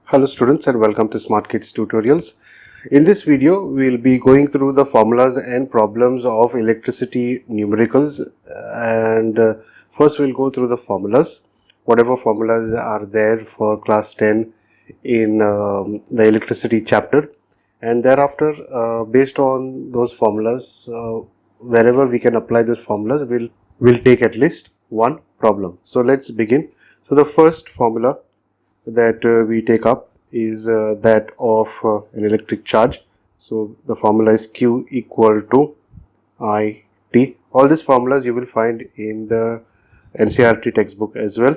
Hello students and welcome to SmartKidz tutorials. In this video we will be going through the formulas and problems of electricity numericals, and first we will go through the formulas, whatever formulas are there for class 10 in the electricity chapter, and thereafter based on those formulas, wherever we can apply those formulas, we'll take at least one problem. So let's begin. So the first formula that we take up is that of an electric charge. So the formula is Q equal to IT. All these formulas you will find in the NCERT textbook as well.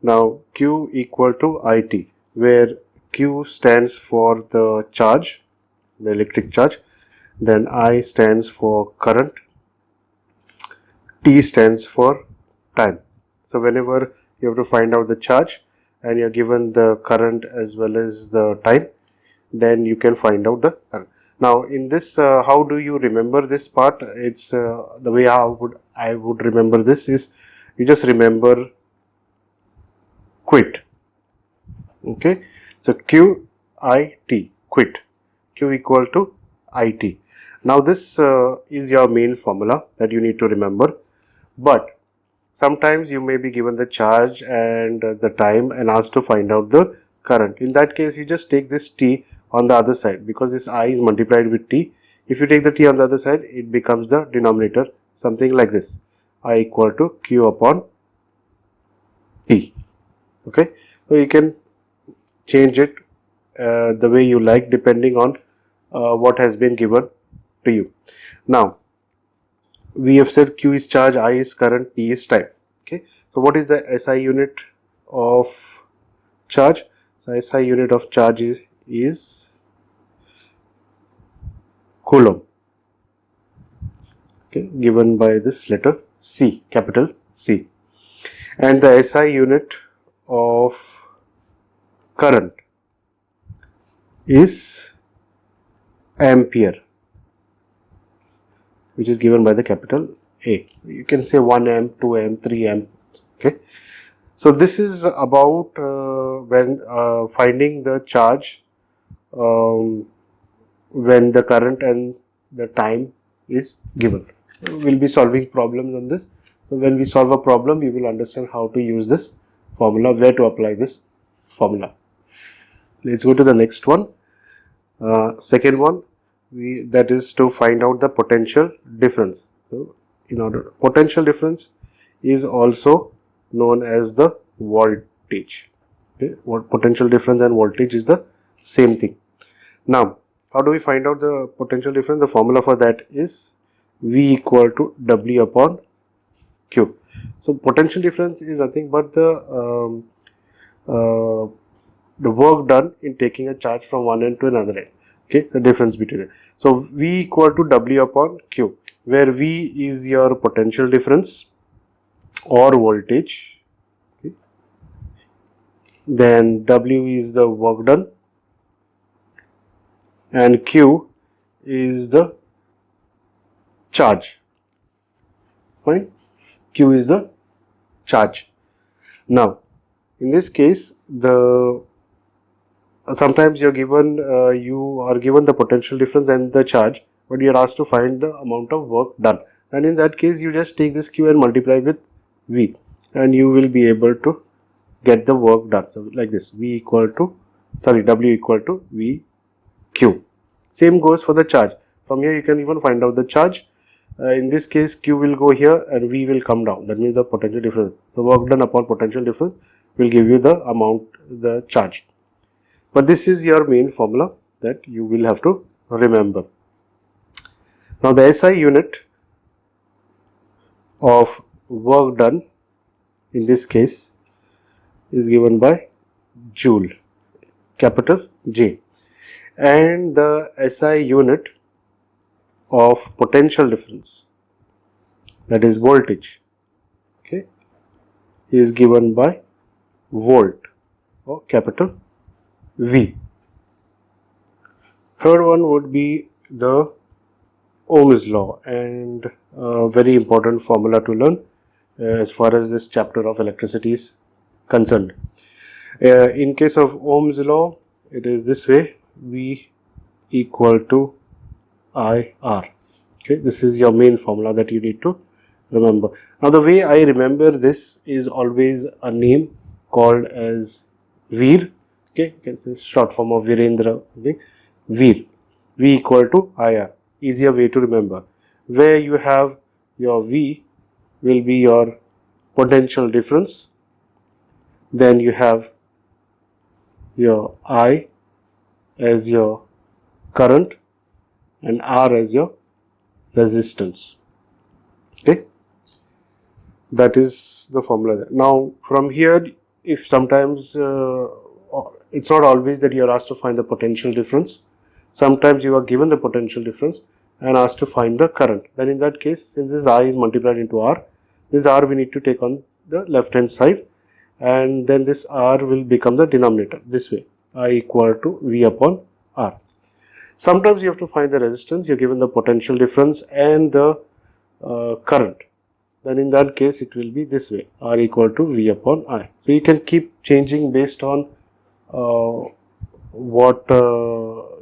Now Q equal to IT, where Q stands for the charge, the electric charge, then I stands for current, T stands for time. So whenever you have to find out the charge and you're given the current as well as the time, then you can find out the current. Now in this, how do you remember this part? It's the way I would remember this is you just remember quit. Okay, so QIT, quit, Q equal to IT. Now this is your main formula that you need to remember, but sometimes you may be given the charge and the time and asked to find out the current. In that case, you just take this T on the other side, because this I is multiplied with T. If you take the T on the other side, it becomes the denominator, something like this, I equal to Q upon T. Okay, so you can change it the way you like depending on what has been given to you. Now we have said Q is charge, I is current, T is time. Okay, so what is the SI unit of charge? So SI unit of charge is coulomb. Okay, given by this letter C, capital C. And the SI unit of current is ampere, which is given by the capital A. You can say 1 amp, 2 amp, 3 amp. Okay, so this is about when finding the charge when the current and the time is given. We'll be solving problems on this. So when we solve a problem, you will understand how to use this formula, where to apply this formula. Let's go to the next one. Second one, that is to find out the potential difference. So potential difference is also known as the voltage. Okay, what potential difference and voltage is the same thing. Now how do we find out the potential difference? The formula for that is V equal to W upon Q. So potential difference is nothing but the work done in taking a charge from one end to another end. Okay, the difference between it. So V equal to W upon Q, where V is your potential difference or voltage. Okay. Then W is the work done and Q is the charge. Fine. Q is the charge. Now in this case, sometimes you are given the potential difference and the charge, but you are asked to find the amount of work done, and in that case you just take this Q and multiply with V, and you will be able to get the work done. So like this, W equal to V Q. Same goes for the charge. From here you can even find out the charge. In this case, Q will go here and V will come down. That means the potential difference, the work done upon potential difference, will give you the amount, the charge. But this is your main formula that you will have to remember. Now the SI unit of work done in this case is given by joule, capital J, and the SI unit of potential difference, that is voltage, okay, is given by volt or capital V. Third one would be the Ohms Law, and a very important formula to learn as far as this chapter of electricity is concerned. In case of Ohm's law, it is this way: V equal to IR. Okay, this is your main formula that you need to remember. Now, the way I remember this is always a name called as Veer. Okay, you can say short form of Virendra. Okay, Veer. V equal to IR. Easier way to remember. Where you have your V will be your potential difference. Then you have your I as your current and R as your resistance. Okay, that is the formula. Now from here, if sometimes it's not always that you are asked to find the potential difference. Sometimes you are given the potential difference and asked to find the current. Then in that case, since this I is multiplied into R, this R we need to take on the left hand side, and then this R will become the denominator this way, I equal to V upon R. Sometimes you have to find the resistance, you are given the potential difference and the current. Then in that case it will be this way, R equal to V upon I. So you can keep changing based on what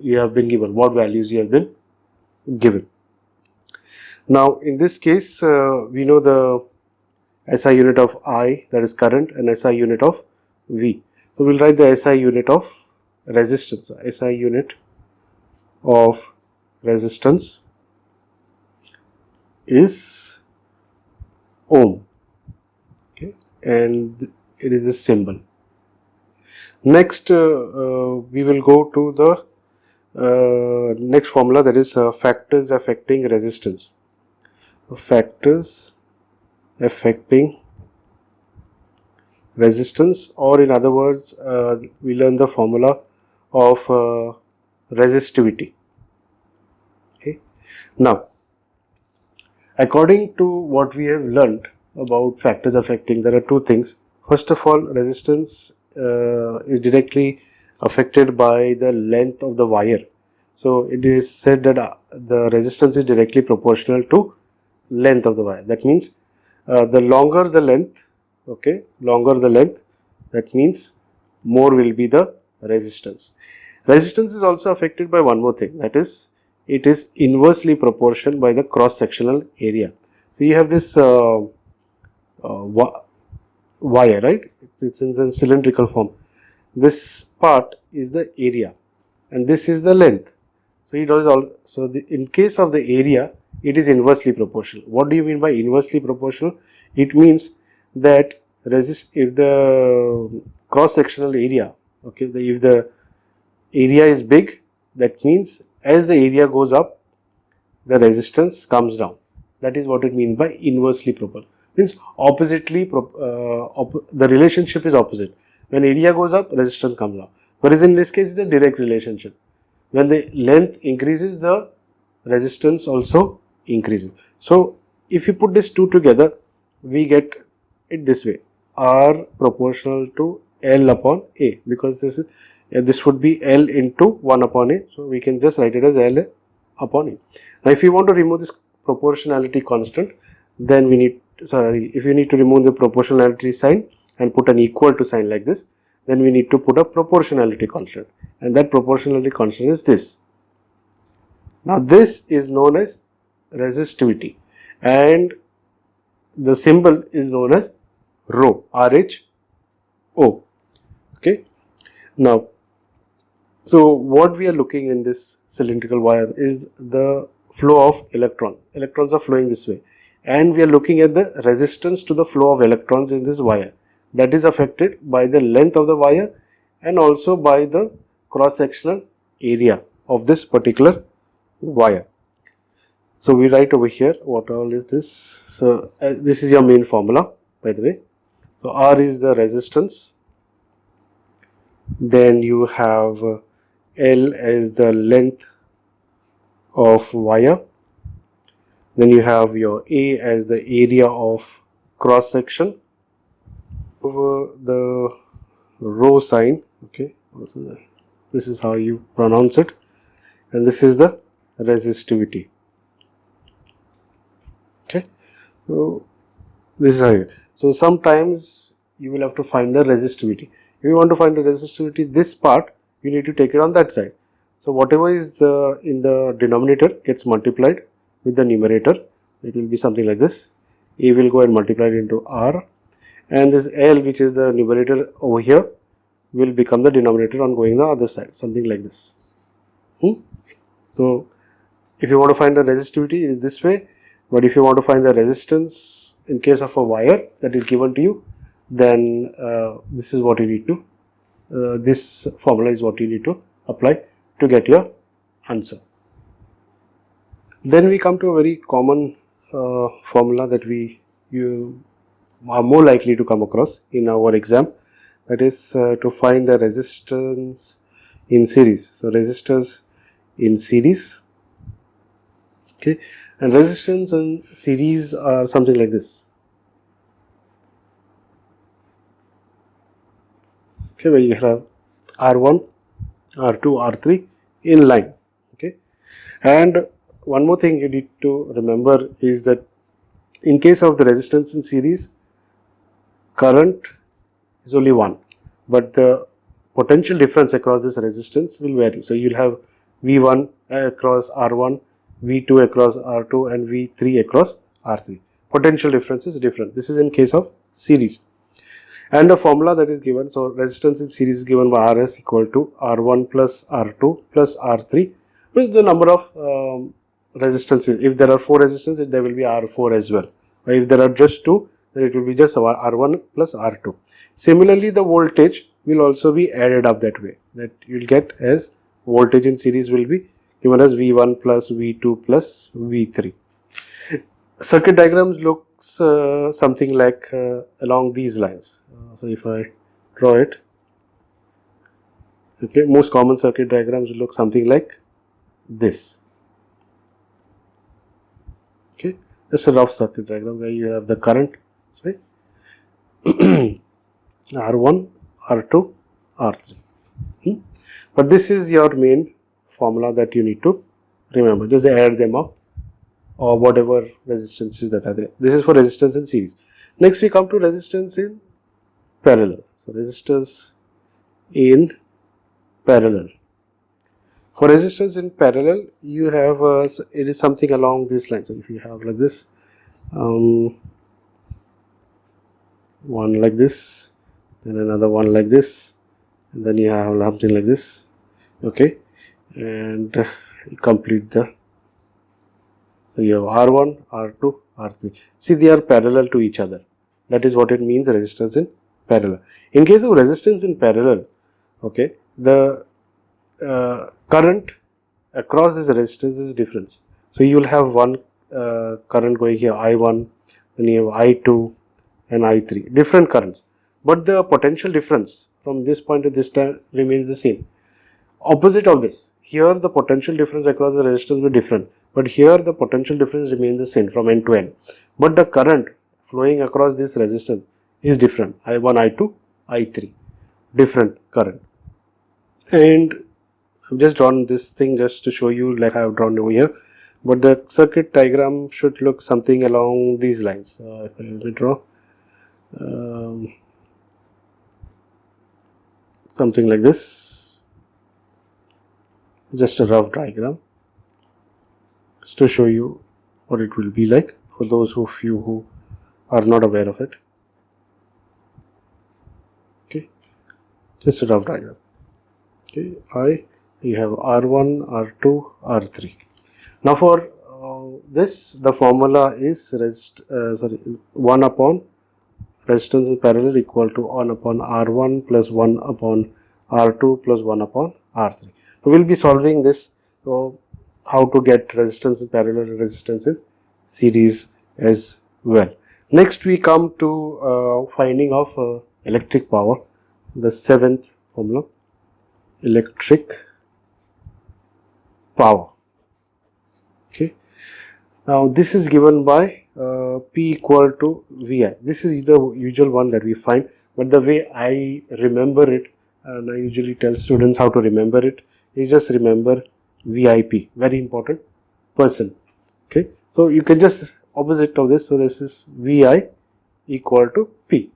you have been given, what values you have been given. Now in this case we know the SI unit of I, that is current, and SI unit of V. So we will write the SI unit of resistance. SI unit of resistance is ohm. Okay, and it is this symbol. Next we will go to the next formula, that is factors affecting resistance. Factors affecting resistance, or in other words we learn the formula of resistivity. Okay. Now according to what we have learned about factors affecting, there are two things. First of all, resistance is directly affected by the length of the wire. So it is said that the resistance is directly proportional to length of the wire. That means the longer the length, okay, longer the length, that means more will be the resistance. Resistance is also affected by one more thing, that is it is inversely proportional by the cross sectional area. So you have this wire, right? It's in a cylindrical form. This part is the area and this is the length. So it is all. So in case of the area, it is inversely proportional. What do you mean by inversely proportional? It means that if the cross sectional area, okay, if the area is big, that means as the area goes up, the resistance comes down. That is what it means by inversely proportional. Means oppositely, the relationship is opposite. When area goes up, resistance comes down. Whereas in this case, it's a direct relationship. When the length increases, the resistance also increases. So if you put these two together, we get it this way: R proportional to L upon A, because this would be L into 1 upon A. So we can just write it as L upon A. Now if you want to remove this proportionality constant, then we need, if you need to remove the proportionality sign and put an equal to sign like this, then we need to put a proportionality constant, and that proportionality constant is this. Now this is known as resistivity, and the symbol is known as rho, RHO. Okay. Now, so what we are looking in this cylindrical wire is the flow of electrons. Electrons are flowing this way, and we are looking at the resistance to the flow of electrons in this wire. That is affected by the length of the wire and also by the cross sectional area of this particular wire. So we write over here what all is this. So this is your main formula, by the way. So R is the resistance, then you have L as the length of wire, then you have your A as the area of cross section. Over the rho sign, okay, this is how you pronounce it, and this is the resistivity. Okay, so this is how you. So sometimes you will have to find the resistivity. If you want to find the resistivity, this part, you need to take it on that side. So whatever is in the denominator gets multiplied with the numerator. It will be something like this. A will go and multiply it into R, and this L, which is the numerator over here, will become the denominator on going the other side, something like this. So if you want to find the resistivity, it is this way, but if you want to find the resistance in case of a wire that is given to you, then this is what you need to, this formula is what you need to apply to get your answer. Then we come to a very common formula that you are more likely to come across in our exam, that is to find the resistance in series. So resistors in series, okay, and resistance in series are something like this, okay, where you have R1, R2, R3 in line, okay. And one more thing you need to remember is that in case of the resistance in series, current is only one, but the potential difference across this resistance will vary. So you will have V1 across R1, V2 across R2, and V3 across R3. Potential difference is different. This is in case of series. And the formula that is given, so resistance in series is given by Rs equal to R1 plus R2 plus R3 with the number of resistances. If there are 4 resistances, there will be R4 as well. Or if there are just 2, then it will be just R1 plus R2. Similarly, the voltage will also be added up that way, that you will get as voltage in series will be given as V1 plus V2 plus V3. Circuit diagram looks something like along these lines. So if I draw it, okay, most common circuit diagrams look something like this. Okay, just a rough circuit diagram where you have the current this way, R1, R2, R3. But this is your main formula that you need to remember. Just add them up, or whatever resistances that are there. This is for resistance in series. Next we come to resistance in parallel. So resistors in parallel. For resistance in parallel, you have it is something along this line. So if you have like this, one like this, then another one like this, and then you have something like this, okay, and you complete the. So you have R1, R2, R3. See, they are parallel to each other. That is what it means, resistance in parallel. In case of resistance in parallel, okay, the current across this resistance is different. So you will have one current going here, I1, then you have I2 and I3, different currents. But the potential difference from this point to this time remains the same. Opposite of this, here the potential difference across the resistors will be different, but here the potential difference remains the same from end to end. But the current flowing across this resistance is different, I1, I2, I3, different current. And I've just drawn this thing just to show you like I have drawn over here, but the circuit diagram should look something along these lines. If I will draw something like this, just a rough diagram, just to show you what it will be like for those of you who are not aware of it. Okay, just a rough diagram. Okay, you have R1, R2, R3. Now for this, the formula is 1 upon resistance in parallel equal to 1 upon R1 plus 1 upon R2 plus 1 upon R3. We will be solving this, so how to get resistance in parallel and resistance in series as well. Next we come to finding of electric power, the 7th formula, electric power. Okay, now this is given by P equal to VI. This is the usual one that we find, but the way I remember it, and I usually tell students how to remember it, is just remember VIP, very important person. Okay, so you can just opposite of this, so this is VI equal to P.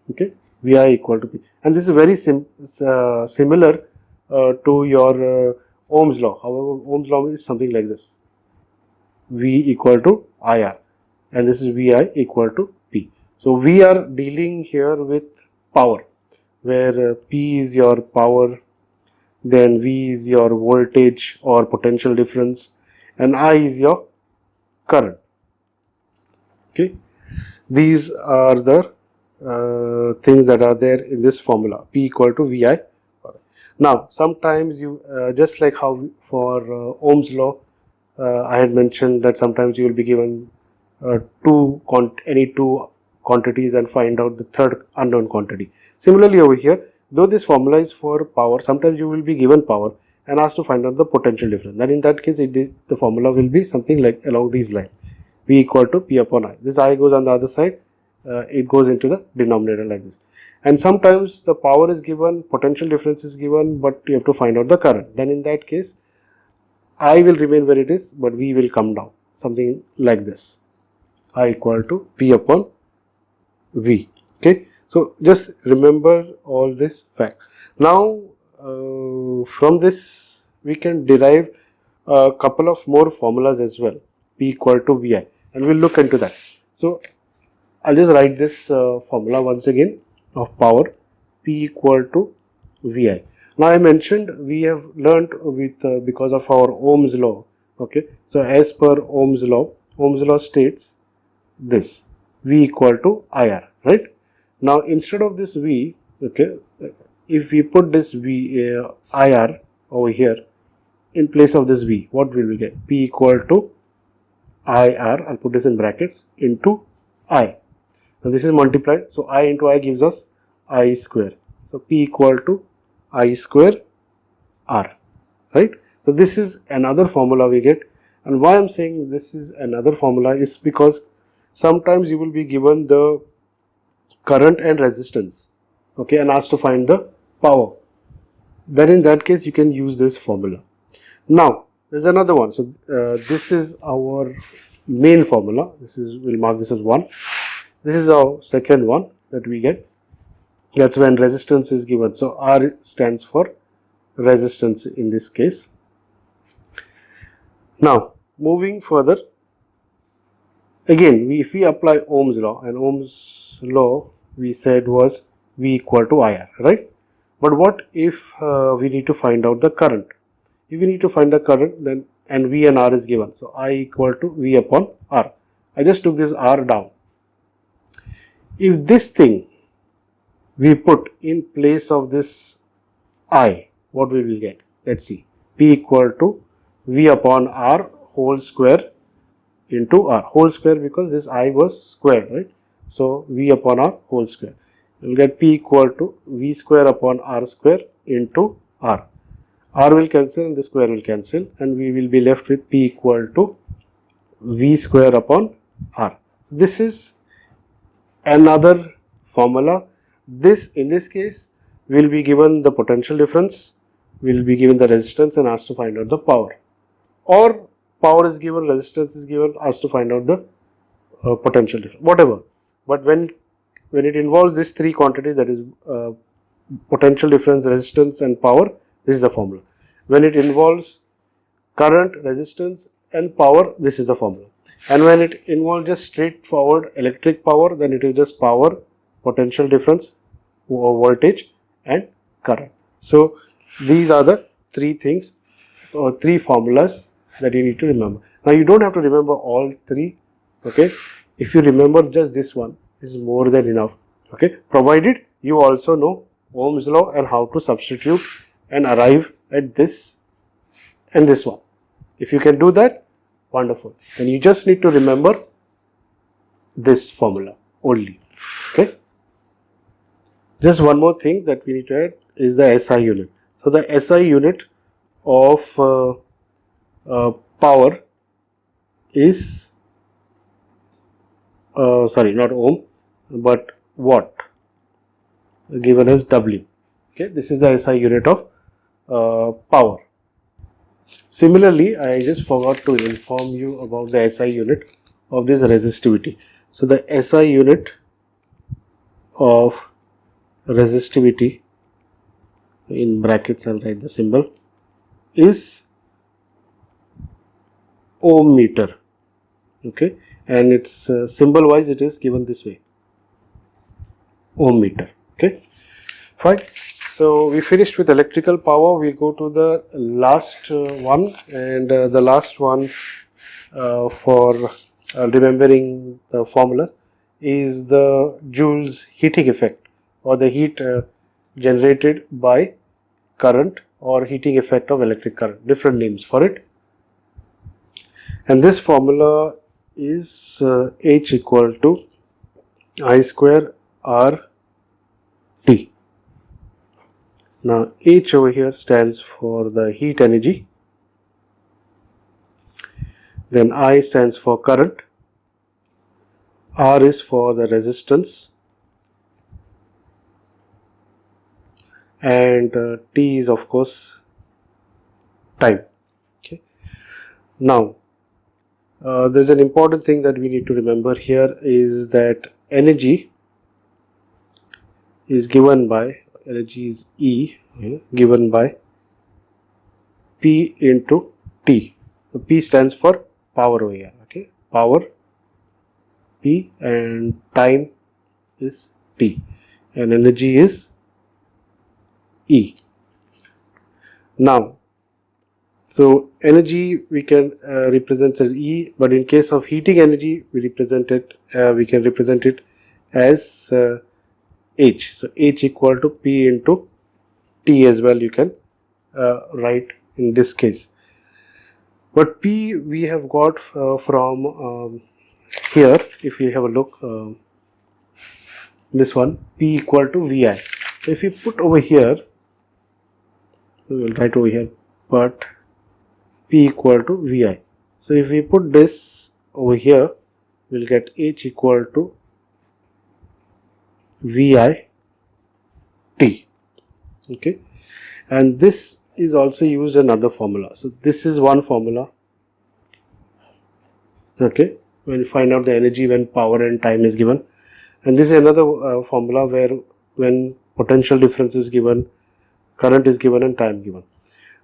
Okay, Vi equal to P. And this is very similar to your Ohm's law. However, Ohm's law is something like this. V equal to IR, and this is Vi equal to P. So we are dealing here with power, where P is your power, then V is your voltage or potential difference, and I is your current. Okay, these are the things that are there in this formula, P equal to Vi. Now, sometimes you just like how for Ohm's law, I had mentioned that sometimes you will be given any two quantities and find out the third unknown quantity. Similarly, over here, though this formula is for power, sometimes you will be given power and asked to find out the potential difference. Then in that case, the formula will be something like along these lines: V equal to P upon I. This I goes on the other side, it goes into the denominator like this. And sometimes the power is given, potential difference is given, but you have to find out the current. Then in that case, I will remain where it is, but V will come down, something like this: I equal to P upon V. Okay, so just remember all this fact. Now from this we can derive a couple of more formulas as well, P equal to Vi, and we'll look into that. So I'll just write this formula once again of power, P equal to Vi. Now I mentioned we have learnt with because of our Ohm's law. Okay, so as per Ohm's law states this: V equal to IR, right? Now instead of this V, okay, if we put this IR over here in place of this V, what will we get? P equal to IR, I'll put this in brackets, into I. Now this is multiplied, so I into I gives us I square. So P equal to I square R, right? So this is another formula we get. And why I'm saying this is another formula is because sometimes you will be given the current and resistance, okay, and asked to find the power. Then in that case you can use this formula. Now there's another one. So this is our main formula. We'll mark this as 1. This is our second one that we get. That's when resistance is given. So R stands for resistance in this case. Now moving further, again if we apply Ohm's law, and Ohm's law we said was V equal to IR, right? But what if we need to find out the current? If we need to find the current, then and V and R is given, so I equal to V upon R. I just took this R down. If this thing we put in place of this I, what we will get? Let's see. P equal to V upon R whole square into R whole square, because this I was squared, right? So V upon R whole square. You will get P equal to V square upon R square into R. R will cancel and the square will cancel, and we will be left with P equal to V square upon R. So this is another formula. In this case we will be given the potential difference, we will be given the resistance and asked to find out the power, or power is given, resistance is given, asked to find out the potential difference, whatever. But when it involves these three quantities, that is potential difference, resistance and power, this is the formula. When it involves current, resistance and power, this is the formula. And when it involves just straightforward electric power, then it is just power, potential difference, voltage and current. So these are the three things or three formulas that you need to remember. Now you don't have to remember all three, okay? If you remember just this one is more than enough, okay? Provided you also know Ohm's law and how to substitute and arrive at this and this one. If you can do that, wonderful. And you just need to remember this formula only, okay? Just one more thing that we need to add is the SI unit. So the SI unit of power is sorry, not ohm but watt, given as W. Okay, this is the SI unit of power. Similarly, I just forgot to inform you about the SI unit of this resistivity. So the SI unit of resistivity, in brackets I'll write the symbol, is ohm meter. Okay, and its symbol wise it is given this way, ohm meter. Okay, fine. So we finished with electrical power. We go to the last one, and the last one for remembering the formula is the Joule's heating effect, or the heat generated by current, or heating effect of electric current, different names for it. And this formula is H equal to I square R T. Now H over here stands for the heat energy, then I stands for current, R is for the resistance, and T is of course time. Okay. Now there's an important thing that we need to remember here is that energy is given by, energy is E, given by P into T. So P stands for power over here. Okay, power P, and time is T, and energy is E. Now, so energy we can represent as E, but in case of heating energy we can represent it as H. So H equal to P into T as well, you can write in this case. But P we have got from here, if you have a look, this one, P equal to VI. So if you put over here, we will write over here, but P equal to VI. So if we put this over here, we will get H equal to VI T. Okay, and this is also used in another formula. So this is one formula. Okay, when you find out the energy when power and time is given, and this is another formula where when potential difference is given, current is given, and time given.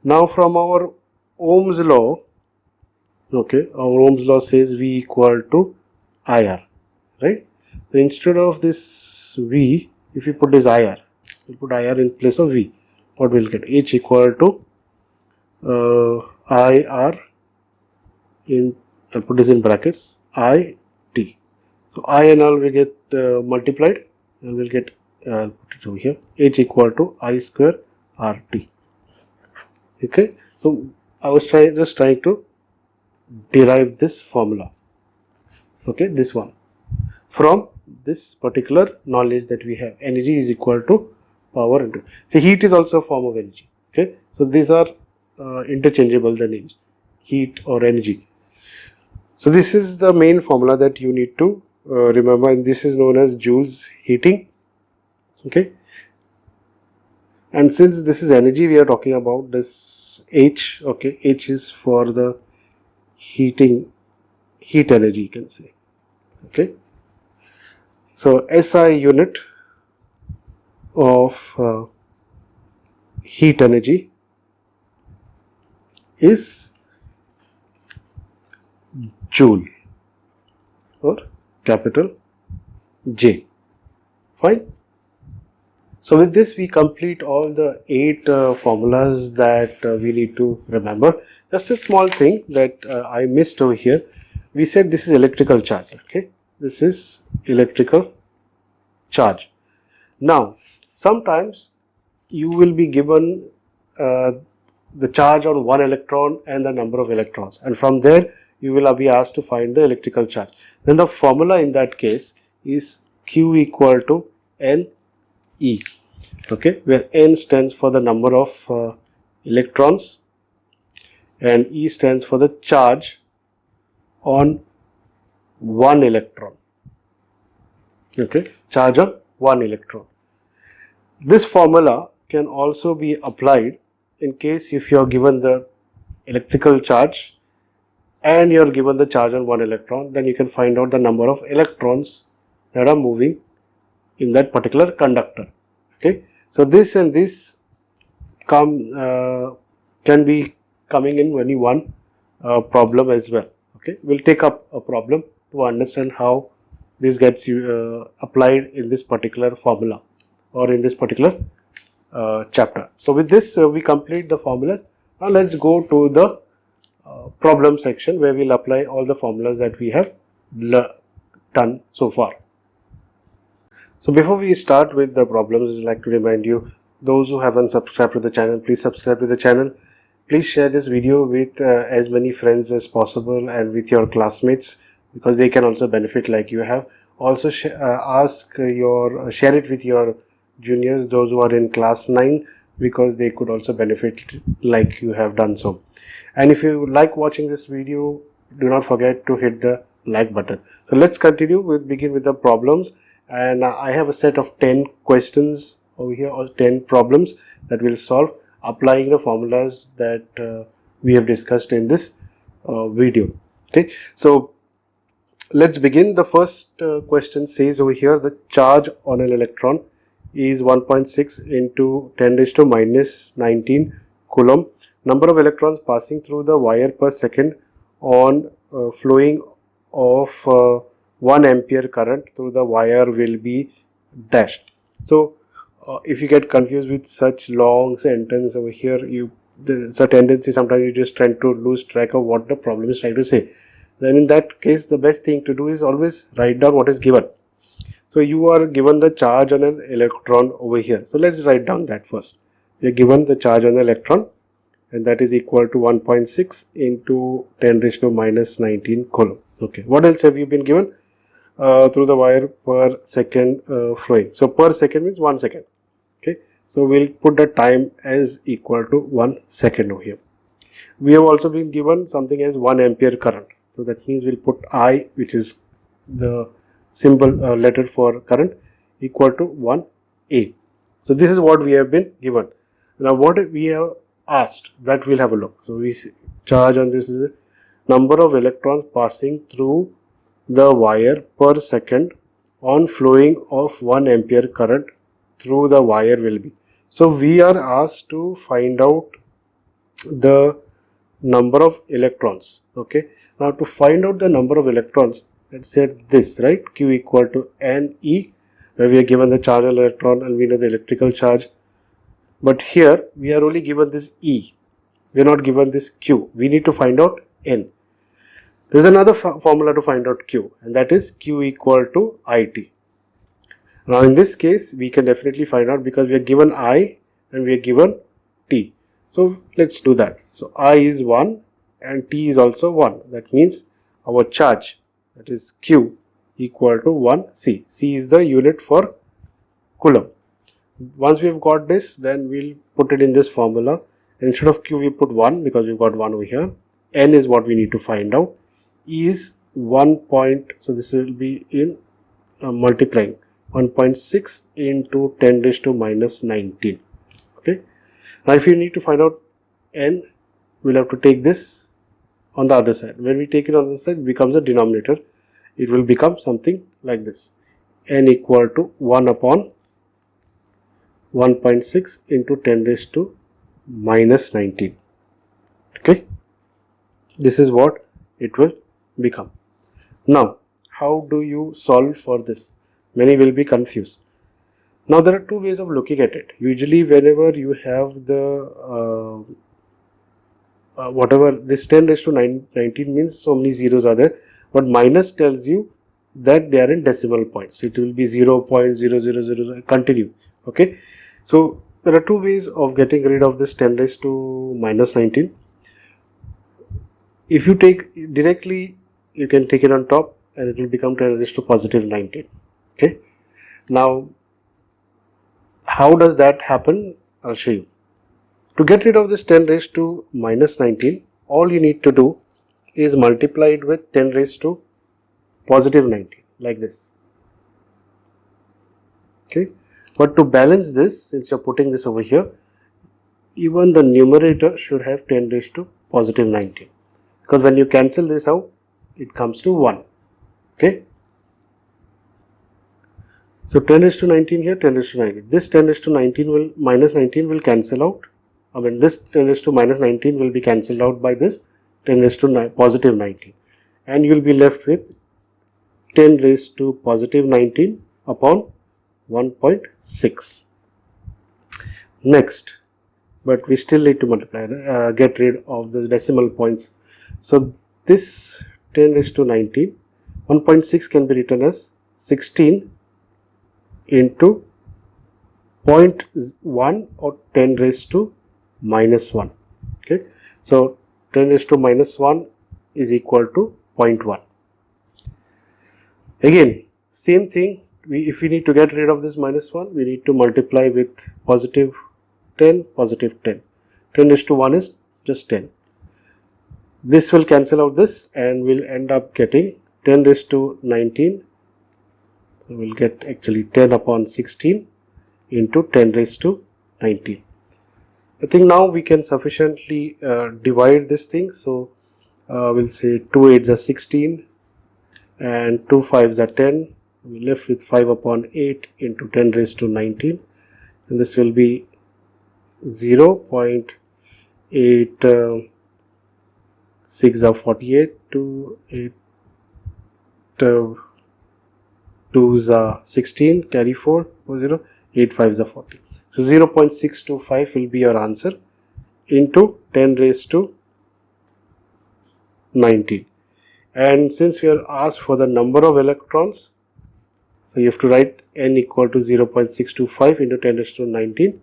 Now from our Ohm's law, okay, our Ohm's law says V equal to IR, right? So instead of this V, if you put this IR, we put IR in place of V, what we'll get? H equal to IR in, I'll put this in brackets, IT. So I and all will get multiplied, and we'll get put it over here, H equal to I square RT. Okay, so I was just trying to derive this formula. Okay, this one from this particular knowledge that we have. Energy is equal to power into. So heat is also a form of energy. Okay, so these are interchangeable, the names, heat or energy. So this is the main formula that you need to remember, and this is known as Joule's heating. Okay, and since this is energy we are talking about, this H, okay, H is for the heat energy, you can say. Okay, so SI unit of heat energy is Joule, or capital J. Fine. So with this we complete all the 8 formulas that we need to remember. Just a small thing that I missed over here. We said this is electrical charge. Okay, this is electrical charge. Now sometimes you will be given the charge on one electron and the number of electrons, and from there you will be asked to find the electrical charge. Then the formula in that case is Q equal to N E. Okay, where N stands for the number of electrons and E stands for the charge on one electron. Okay, charge on one electron. This formula can also be applied in case if you are given the electrical charge and you are given the charge on one electron, then you can find out the number of electrons that are moving in that particular conductor. Okay, so this and this can be coming in only one problem as well. Okay, we'll take up a problem to understand how this gets applied in this particular formula or in this particular chapter. So with this we complete the formulas. Now let's go to the problem section where we'll apply all the formulas that we have done so far. So before we start with the problems, I'd like to remind you, those who haven't subscribed to the channel, please subscribe to the channel. Please share this video with as many friends as possible and with your classmates, because they can also benefit like you have. Also share it with your juniors, those who are in class 9, because they could also benefit like you have done so. And if you like watching this video, do not forget to hit the like button. So let's continue. We'll begin with the problems, and I have a set of 10 questions over here, or 10 problems that we'll solve applying the formulas that we have discussed in this video. Okay, so let's begin. The first question says over here, the charge on an electron is 1.6 into 10 raised to minus 19 coulomb. Number of electrons passing through the wire per second on flowing of 1 ampere current through the wire will be dash. So if you get confused with such long sentence over here, there's a tendency sometimes you just tend to lose track of what the problem is trying to say. Then in that case, the best thing to do is always write down what is given. So you are given the charge on an electron over here. So let's write down that first. You are given the charge on the electron, and that is equal to 1.6 into 10 raised to minus 19 coulomb. Okay, what else have you been given? Through the wire per second flowing. So per second means 1 second. Okay, so we'll put the time as equal to 1 second over here. We have also been given something as 1 ampere current. So that means we'll put I, which is the symbol letter for current, equal to 1A. So this is what we have been given. Now what we have asked, that we'll have a look. So we charge on this is number of electrons passing through the wire per second on flowing of 1 ampere current through the wire will be. So we are asked to find out the number of electrons. Okay, now to find out the number of electrons, let's say this, right, Q equal to NE, where we are given the charge of electron and we know the electrical charge. But here we are only given this E, we are not given this Q. We need to find out N. There is another formula to find out Q, and that is Q equal to IT. Now in this case we can definitely find out, because we are given I and we are given T. So let's do that. So I is 1 and T is also 1. That means our charge, that is Q, equal to 1 C. C is the unit for coulomb. Once we have got this, then we'll put it in this formula. Instead of Q we put 1, because we've got 1 over here. N is what we need to find out. E is 1 point, so this will be in multiplying 1.6 into 10 raised to minus 19. Okay, now if you need to find out N, we'll have to take this on the other side. When we take it on the other side, it becomes a denominator. It will become something like this. N equal to 1 upon 1.6 into 10 raised to minus 19. Okay, this is what it will become. Now how do you solve for this? Many will be confused. Now there are two ways of looking at it. Usually whenever you have the whatever this 10 raised to 19 means so many zeros are there, but minus tells you that they are in decimal points. So it will be 0.0000 continue. Okay, so there are two ways of getting rid of this 10 raised to minus 19. If you take directly, you can take it on top and it will become 10 raised to positive 19. Okay, now how does that happen? I'll show you. To get rid of this 10 raised to minus 19, all you need to do is multiply it with 10 raised to positive 19, like this. Okay, but to balance this, since you're putting this over here, even the numerator should have 10 raised to positive 19, because when you cancel this out, it comes to 1. Okay, So 10 raised to 19 here, 10 raised to 19. This 10 raised to 19 will, minus 19 will cancel out. I mean, this 10 raised to minus 19 will be cancelled out by this 10 raised to positive 19. And you will be left with 10 raised to positive 19 upon 1.6. Next, but we still need to multiply, get rid of the decimal points. So this 10 raised to 19, 1.6 can be written as 16 into 0.1 or 10 raised to minus 1. Okay, so 10 raised to minus 1 is equal to 0.1. Again, same thing, if we need to get rid of this minus 1, we need to multiply with positive 10, positive 10. 10 raised to 1 is just 10. This will cancel out this and we'll end up getting 10 raised to 19. So we'll get actually 10 upon 16 into 10 raised to 19. I think now we can sufficiently divide this thing. So we'll say 2 8s are 16 and 2 5s are 10. We left with 5 upon 8 into 10 raised to 19, and this will be 0.86 are 48, 2 8 2s are 16, carry 4, 0, 8 5s are 40. So 0.625 will be your answer into 10 raised to 19. And since we are asked for the number of electrons, so you have to write n equal to 0.625 into 10 raised to 19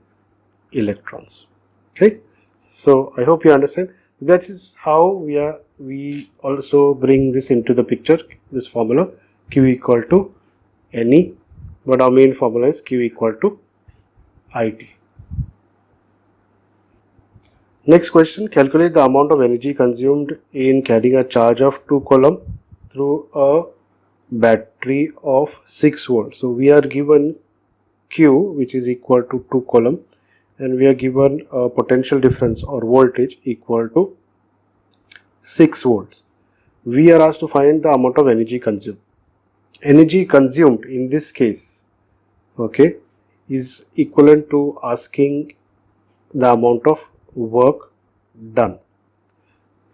electrons. Okay, so I hope you understand. That is how we also bring this into the picture, this formula Q equal to Ne, but our main formula is Q equal to IT. Next question, calculate the amount of energy consumed in carrying a charge of 2 coulomb through a battery of 6 volts. So we are given Q, which is equal to 2 coulomb, and we are given a potential difference or voltage equal to 6 volts. We are asked to find the amount of energy consumed. Energy consumed in this case, okay, is equivalent to asking the amount of work done.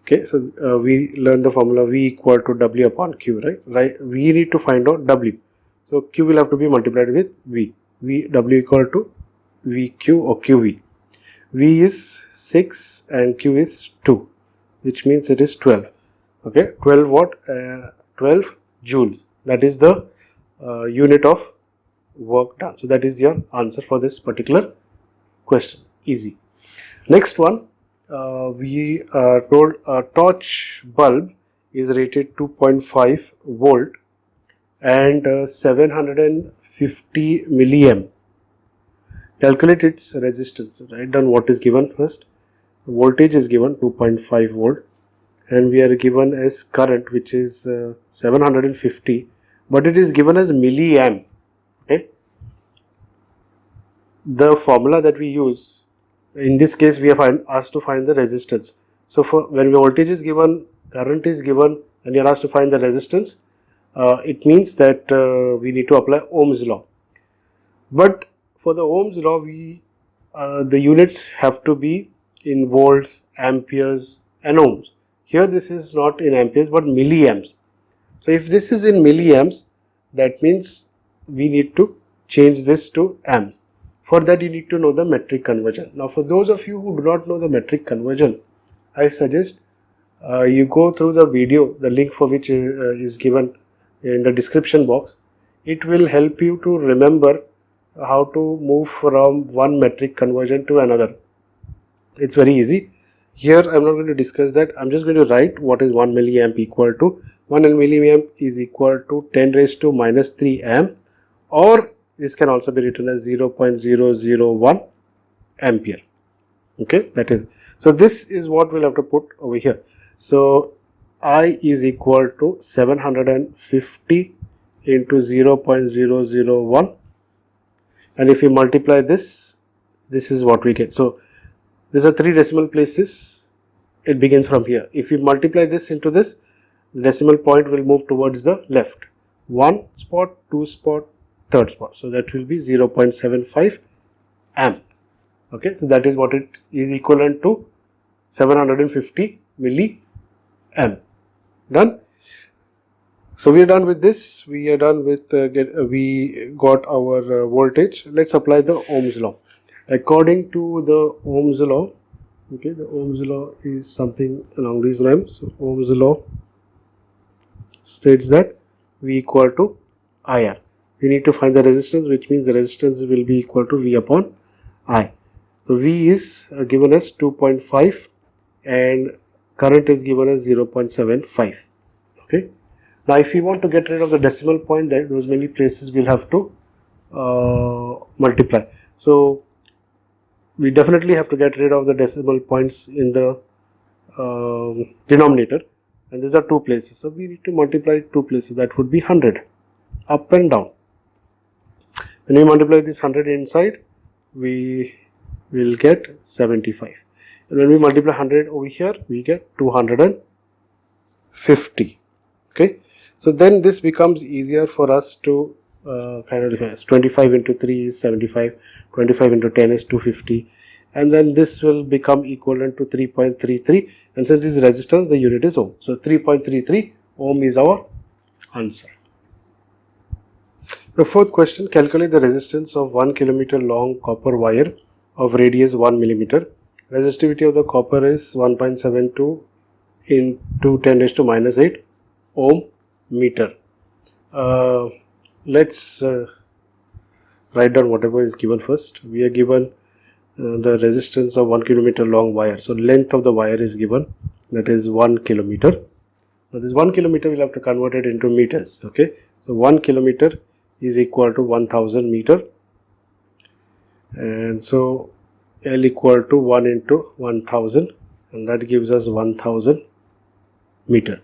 Okay, so we learned the formula V equal to W upon Q, right? We need to find out W. So Q will have to be multiplied with V. W equal to VQ or QV. V is 6 and Q is 2, which means it is 12. Okay, 12 what? 12 joule. That is the unit of work done. So that is your answer for this particular question. Easy. Next one, we are told a torch bulb is rated 2.5 volt and 750 milliamp. Calculate its resistance. Write down what is given first. Voltage is given 2.5 volt and we are given as current, which is 750, but it is given as milliamp. Okay, the formula that we use in this case, we are asked to find the resistance. So for when the voltage is given, current is given, and you are asked to find the resistance, it means that we need to apply Ohm's law. But for the Ohm's law, the units have to be in volts, amperes and ohms. Here this is not in amperes but milliamps. So if this is in milliamps, that means we need to change this to amp. For that you need to know the metric conversion. Now for those of you who do not know the metric conversion, I suggest you go through the video, the link for which is given in the description box. It will help you to remember how to move from one metric conversion to another. It's very easy. Here I am not going to discuss that. I am just going to write what is 1 milliamp equal to. 1 milliamp is equal to 10 raised to minus 3 amp, or this can also be written as 0.001 ampere. Okay, that is. So this is what we'll have to put over here. So I is equal to 750 into 0.001, and if you multiply this, this is what we get. So these are 3 decimal places. It begins from here. If you multiply this into this, the decimal point will move towards the left. 1 spot, 2 spot, third spot. So that will be 0.75 amp. Okay, so that is what it is equivalent to 750 milliamp. Done. So we are done with this. We are done with we got our voltage. Let's apply the Ohm's law. According to the Ohm's law, okay, the Ohm's law is something along these lines. So Ohm's law states that V equal to IR. We need to find the resistance, which means the resistance will be equal to V upon I. So V is given as 2.5 and current is given as 0.75. Okay. Now, if we want to get rid of the decimal point, that those many places we'll have to multiply. So we definitely have to get rid of the decimal points in the denominator, and these are two places. So we need to multiply two places. That would be 100 up and down. When we multiply this 100 inside, we will get 75. And when we multiply 100 over here, we get 250. Okay. So then this becomes easier for us to kind of define. 25 into 3 is 75, 25 into 10 is 250, and then this will become equivalent to 3.33, and since this is resistance, the unit is ohm. So 3.33 ohm is our answer. The fourth question, calculate the resistance of 1 kilometer long copper wire of radius 1 millimeter. Resistivity of the copper is 1.72 into 10 raised to minus 8 ohm meter. Let's write down whatever is given first. We are given the resistance of 1 kilometer long wire. So length of the wire is given, that is 1 kilometer. Now this 1 kilometer we'll have to convert it into meters. Okay, so 1 kilometer is equal to 1000 meter, and so L equal to 1 into 1000, and that gives us 1000 meter.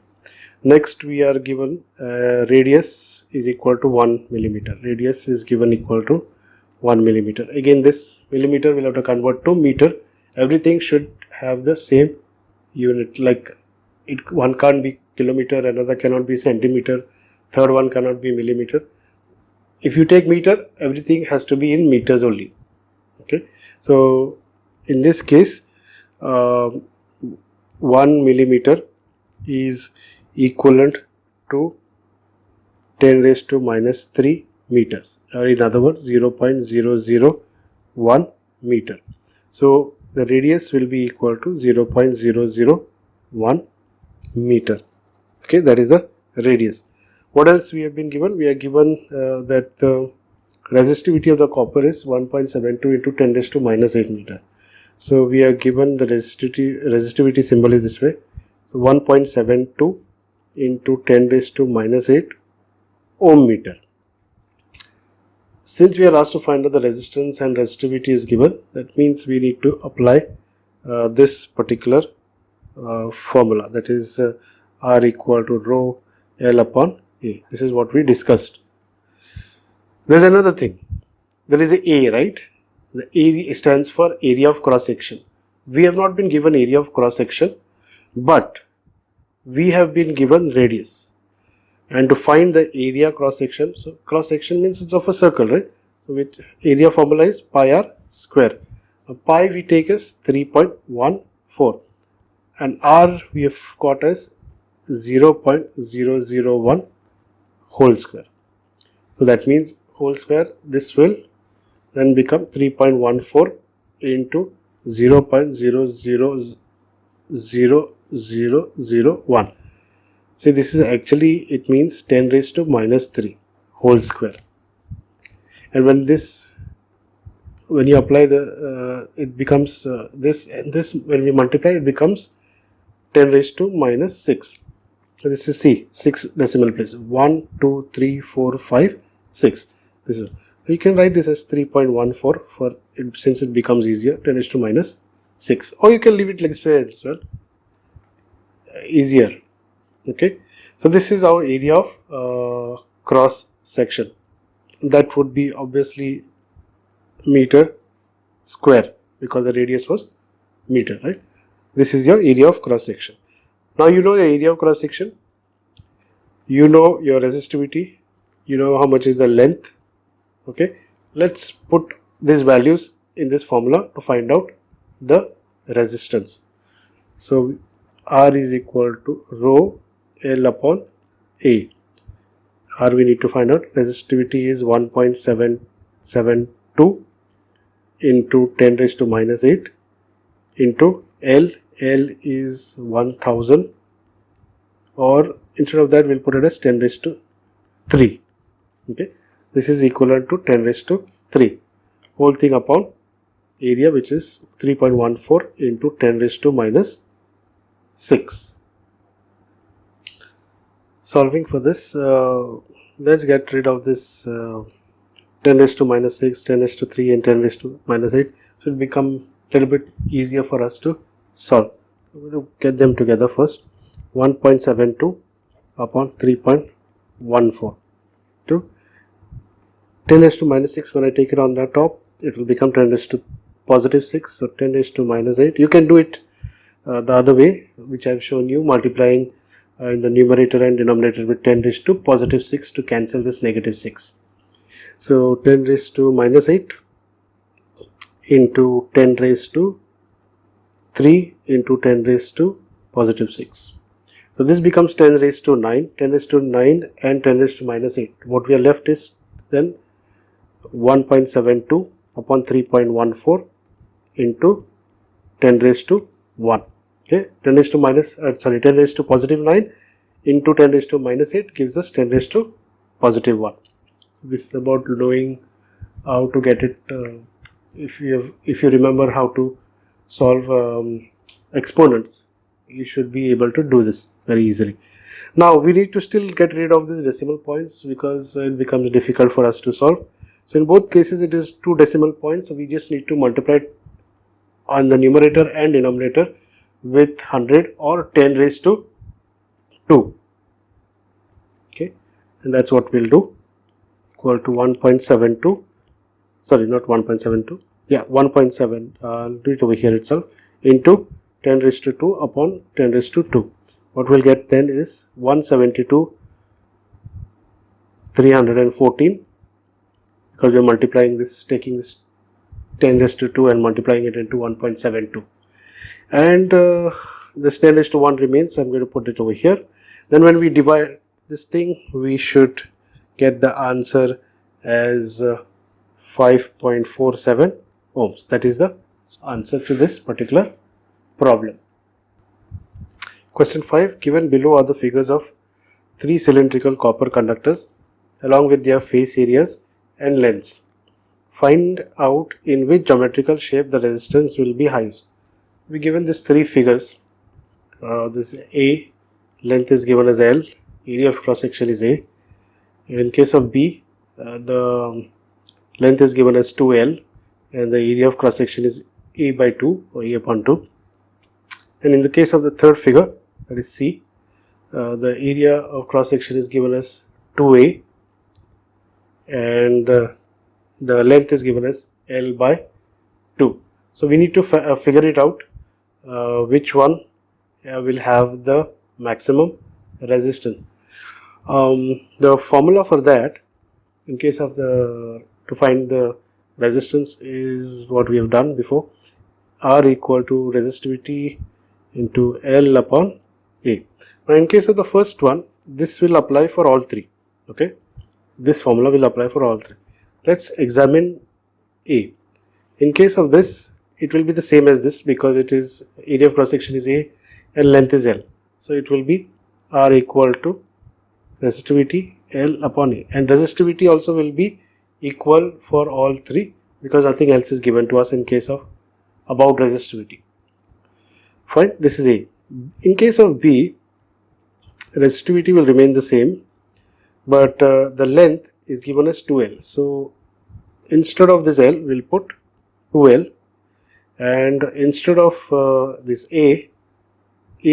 Next we are given radius is equal to 1 millimeter. Radius is given equal to 1 millimeter. Again, this millimeter will have to convert to meter. Everything should have the same unit, like one can't be kilometer, another cannot be centimeter, third one cannot be millimeter. If you take meter, everything has to be in meters only. Okay, so in this case 1 millimeter is equivalent to 10 raised to minus 3 meters, or in other words 0.001 meter. So the radius will be equal to 0.001 meter. Okay, that is the radius. What else we have been given? We are given that the resistivity of the copper is 1.72 into 10 raised to minus 8 meter. So we are given the resistivity symbol is this way. So 1.72 into 10 raised to minus 8 ohm meter. Since we are asked to find out the resistance and resistivity is given, that means we need to apply this particular formula, that is R equal to rho L upon A. This is what we discussed. There is another thing. There is a A, right? The A stands for area of cross section. We have not been given area of cross section, but we have been given radius. And to find the area cross section, so cross section means it's of a circle, right? So with area formula is pi r square. Now pi we take as 3.14 and r we have got as 0.001 whole square. So that means whole square, this will then become 3.14 into 0.00001. See, this is actually, it means 10 raised to minus 3 whole square. And when you apply the, it becomes this, and this, when we multiply, it becomes 10 raised to minus 6. So this is C, 6 decimal places. 1, 2, 3, 4, 5, 6. This is, so you can write this as 3.14 for it, since it becomes easier, 10 raised to minus 6. Or you can leave it like this way as well. Easier. Okay, so this is our area of cross section. That would be obviously meter square because the radius was meter, right? This is your area of cross section. Now you know your area of cross section, you know your resistivity, you know how much is the length, Okay, let's put these values in this formula to find out the resistance. So R is equal to rho L upon A. R we need to find out. Resistivity is 1.772 into 10 raised to minus 8 into L. L is 1000, or instead of that we'll put it as 10 raised to 3. Okay, this is equivalent to 10 raised to 3 whole thing upon area, which is 3.14 into 10 raised to minus 6. Solving for this, let's get rid of this 10 raised to minus 6, 10 raised to 3 and 10 raised to minus 8. So it will become a little bit easier for us to solve. We're going to get them together first. 1.72 upon 3.14 to 10 raised to minus 6. When I take it on the top, it will become 10 raised to positive 6. So 10 raised to minus 8. You can do it the other way, which I have shown you, multiplying in the numerator and denominator with 10 raised to positive 6 to cancel this negative 6. So 10 raised to minus 8 into 10 raised to 3 into 10 raised to positive 6. So this becomes 10 raised to 9, 10 raised to 9 and 10 raised to minus 8. What we are left is then 1.72 upon 3.14 into 10 raised to 1. Okay, 10 raised to 10 raised to positive 9 into 10 raised to minus 8 gives us 10 raised to positive 1. So this is about knowing how to get it. If you remember how to solve exponents, you should be able to do this very easily. Now we need to still get rid of these decimal points because it becomes difficult for us to solve. So in both cases it is 2 decimal points, so we just need to multiply it on the numerator and denominator with 100 or 10 raised to 2. Okay, and that's what we'll do. Equal to 1.72, sorry, not 1.72, yeah, 1.7, I'll do it over here itself, into 10 raised to 2 upon 10 raised to 2. What we'll get then is 172,314, because we're multiplying this, taking this 10 raised to 2 and multiplying it into 1.72. And this 10 raised to 1 remains, so I'm going to put it over here. Then when we divide this thing, we should get the answer as 5.47 ohms. That is the answer to this particular problem. Question 5. Given below are the figures of 3 cylindrical copper conductors along with their face areas and lengths. Find out in which geometrical shape the resistance will be highest. We given these 3 figures. This A, length is given as L, area of cross section is A. In case of B, the length is given as 2L and the area of cross section is A by 2 or A upon 2. And in the case of the third figure, that is C, the area of cross section is given as 2A and the length is given as L by 2. So we need to figure it out which one will have the maximum resistance. The formula for that, in case of to find the resistance, is what we have done before. R equal to resistivity into L upon A. Now in case of the first one, this will apply for all 3. Okay, this formula will apply for all 3. Let's examine A. In case of this, it will be the same as this because it is area of cross section is A and length is L. So it will be R equal to resistivity L upon A, and resistivity also will be equal for all 3 because nothing else is given to us in case of about resistivity. Fine, this is A. In case of B, resistivity will remain the same, but the length is given as 2L. So instead of this L, we'll put 2L, and instead of this A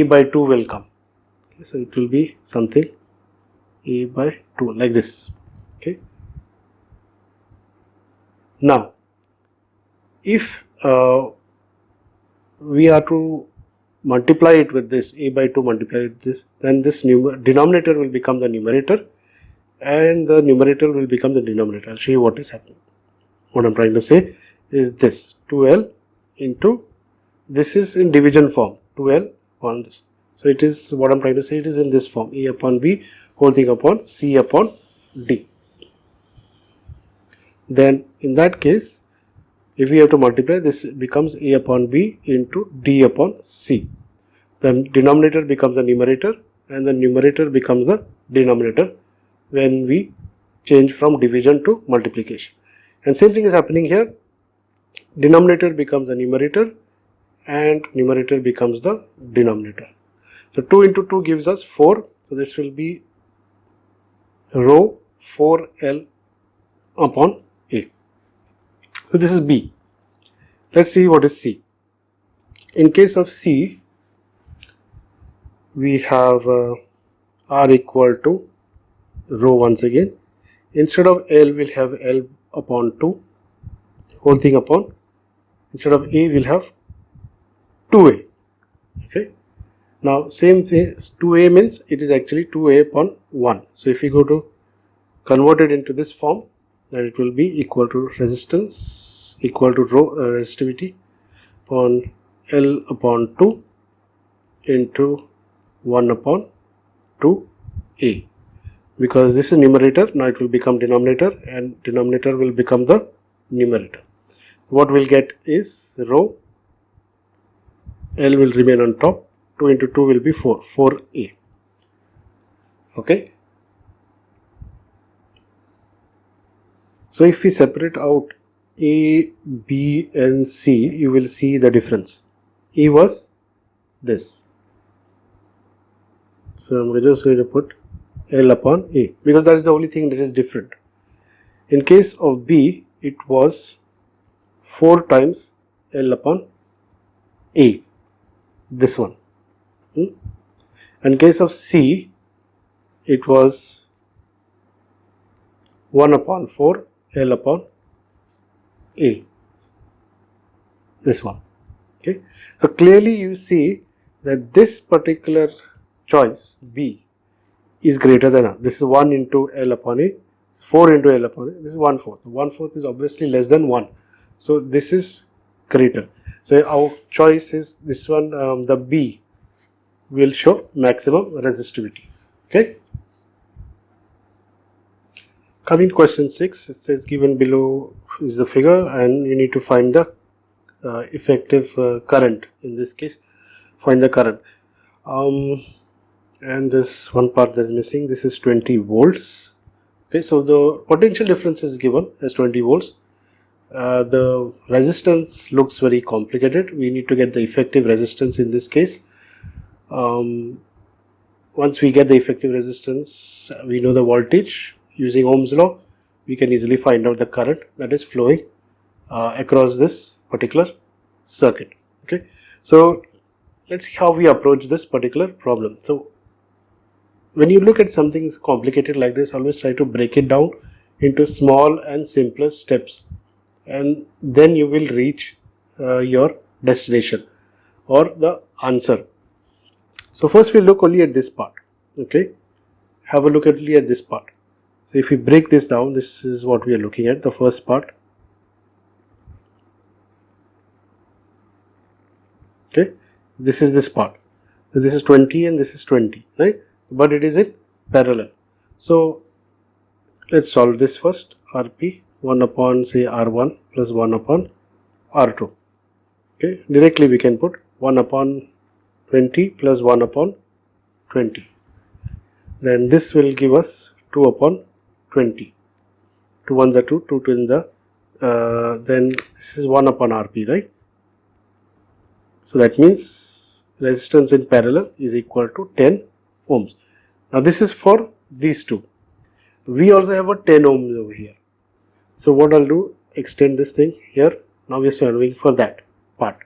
by 2 will come. Okay, so it will be something A by 2 like this. Okay. Now, if we are to multiply it with this A by 2, multiply it with this, then this denominator will become the numerator and the numerator will become the denominator. I'll show you what is happening. What I'm trying to say is this 2L into, this is in division form, 2L on this. So it is, what I'm trying to say, it is in this form, A upon B whole thing upon C upon D. Then in that case, if we have to multiply, this becomes A upon B into D upon C. The denominator becomes the numerator and the numerator becomes the denominator when we change from division to multiplication. And same thing is happening here. Denominator becomes the numerator and numerator becomes the denominator. So 2 into 2 gives us 4. So this will be rho 4L upon A. So this is B. Let's see what is C. In case of C, we have R equal to rho once again. Instead of L, we'll have L upon 2 whole thing upon, instead of A, we'll have 2A. Okay. Now same thing, 2A means it is actually 2A upon 1. So if we go to convert it into this form, then it will be equal to resistance equal to rho resistivity upon L upon 2 into 1 upon 2A. Because this is numerator, now it will become denominator and denominator will become the numerator. What we'll get is rho, L will remain on top, 2 into 2 will be 4, 4A. Okay. So if we separate out A, B and C, you will see the difference. A was this. So I'm just going to put L upon A because that is the only thing that is different. In case of B, it was 4 times L upon A, this one. In case of C, it was 1 upon 4 L upon A, this one. Okay. So clearly you see that this particular choice B is greater than R. This is 1 into L upon A, 4 into L upon A, this is 1/4. 1/4 is obviously less than 1. So this is greater. So our choice is this one, the B will show maximum resistivity. Okay. Coming to question 6, it says given below is the figure and you need to find the effective current. In this case, find the current. And this one part that is missing, this is 20 volts. Okay, so the potential difference is given as 20 volts. The resistance looks very complicated. We need to get the effective resistance in this case. Once we get the effective resistance, we know the voltage. Using Ohm's law, we can easily find out the current that is flowing across this particular circuit. Okay, so let's see how we approach this particular problem. So when you look at something complicated like this, always try to break it down into small and simpler steps, and then you will reach your destination or the answer. So first we'll look only at this part. Okay, have a look only at this part. So if we break this down, this is what we are looking at, the first part. Okay, this is this part. So this is 20 and this is 20, right? But it is in parallel. So let's solve this first. Rp 1 upon say R1 plus 1 upon R2. Okay, directly we can put 1 upon 20 plus 1 upon 20. Then this will give us 2 upon 20. 2 ones are 2, 2 twins are, then this is 1 upon Rp, right? So that means resistance in parallel is equal to 10 ohms. Now this is for these two. We also have a 10 ohms over here. So what I'll do, extend this thing here. Now we are solving for that part.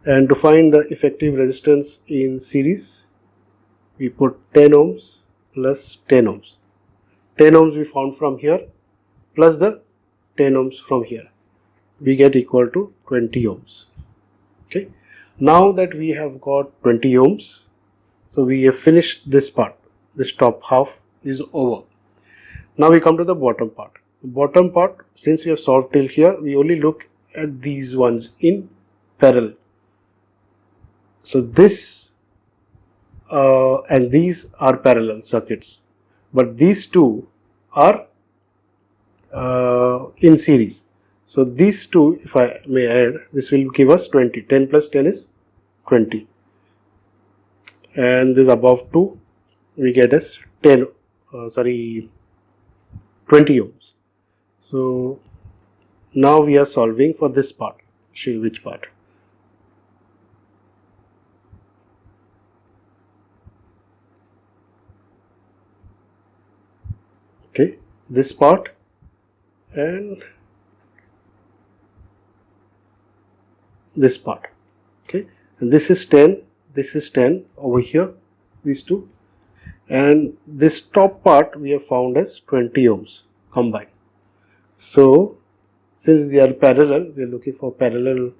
And to find the effective resistance in series, we put 10 ohms plus 10 ohms. 10 ohms we found from here plus the 10 ohms from here. We get equal to 20 ohms. Okay. Now that we have got 20 ohms, so we have finished this part, this top half is over. Now we come to the bottom part. The bottom part, since we have solved till here, we only look at these ones in parallel. So this and these are parallel circuits, but these two are in series. So these two, if I may add, this will give us 20. 10 plus 10 is 20. And this above 2 we get as 20 ohms. So now we are solving for this part. Show you which part. Okay, this part and this part. Okay, and this is 10, this is 10 over here, these two, and this top part we have found as 20 ohms combined. So since they are parallel, we are looking for parallel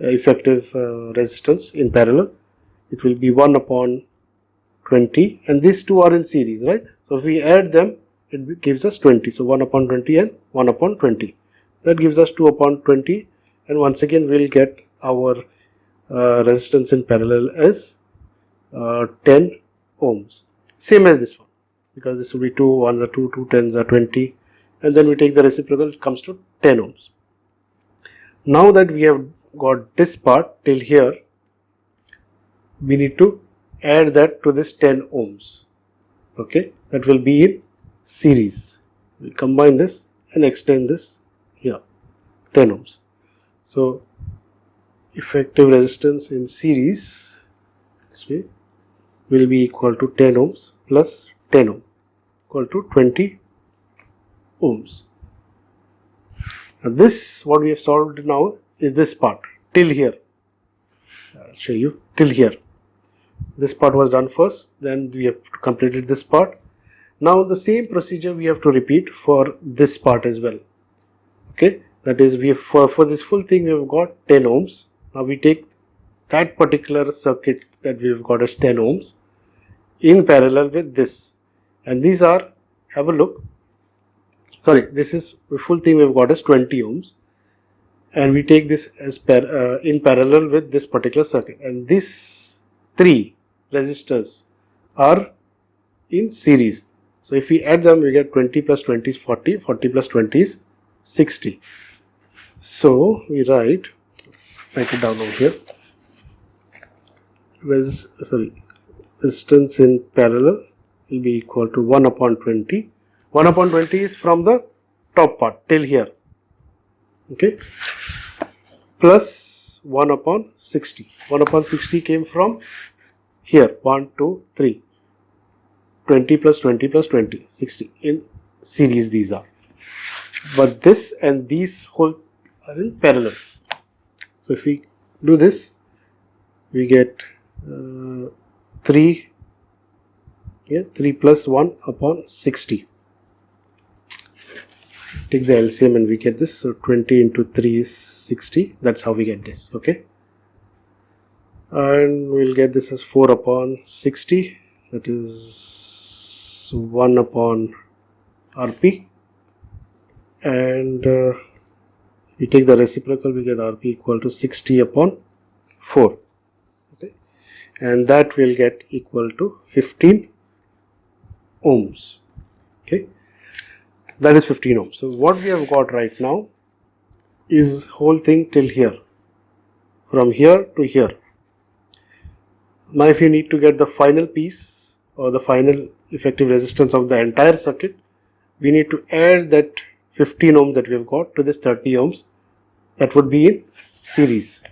effective resistance in parallel. It will be 1 upon 20, and these two are in series, right? So if we add them, it gives us 20. So 1 upon 20 and 1 upon 20. That gives us 2 upon 20, and once again we will get our resistance in parallel as 10 ohms. Same as this one, because this will be 2 1s are 2, 2 10s are 20, and then we take the reciprocal, it comes to 10 ohms. Now that we have got this part till here, we need to add that to this 10 ohms. Okay, that will be in series. We combine this and extend this here, 10 ohms. So effective resistance in series this way will be equal to 10 ohms plus 10 ohm, equal to 20 ohms. Now this, what we have solved now, is this part till here. I'll show you till here. This part was done first, then we have completed this part. Now the same procedure we have to repeat for this part as well. Okay, that is, we have for this full thing we have got 10 ohms. Now we take that particular circuit that we have got as 10 ohms in parallel with this, and these are, have a look, sorry, this is the full thing we have got as 20 ohms, and we take this as in parallel with this particular circuit, and these three resistors are in series. So if we add them, we get 20 plus 20 is 40, 40 plus 20 is 60. So we write it down over here. Resistance in parallel will be equal to 1 upon 20. 1 upon 20 is from the top part till here. Okay, plus 1 upon 60. 1 upon 60 came from here, 1, 2, 3. 20 plus 20 plus 20, 60. In series these are. But this and these whole are in parallel. So if we do this, we get 3 plus 1 upon 60. Take the LCM and we get this. So 20 into 3 is 60. That's how we get this. Okay. And we'll get this as 4 upon 60. That is 1 upon Rp. And we take the reciprocal, we get Rp equal to 60 upon 4. Okay. And that will get equal to 15 ohms. Okay. That is 15 ohms. So what we have got right now is whole thing till here, from here to here. Now if you need to get the final piece or the final effective resistance of the entire circuit, we need to add that 15 ohms that we have got to this 30 ohms that would be in series.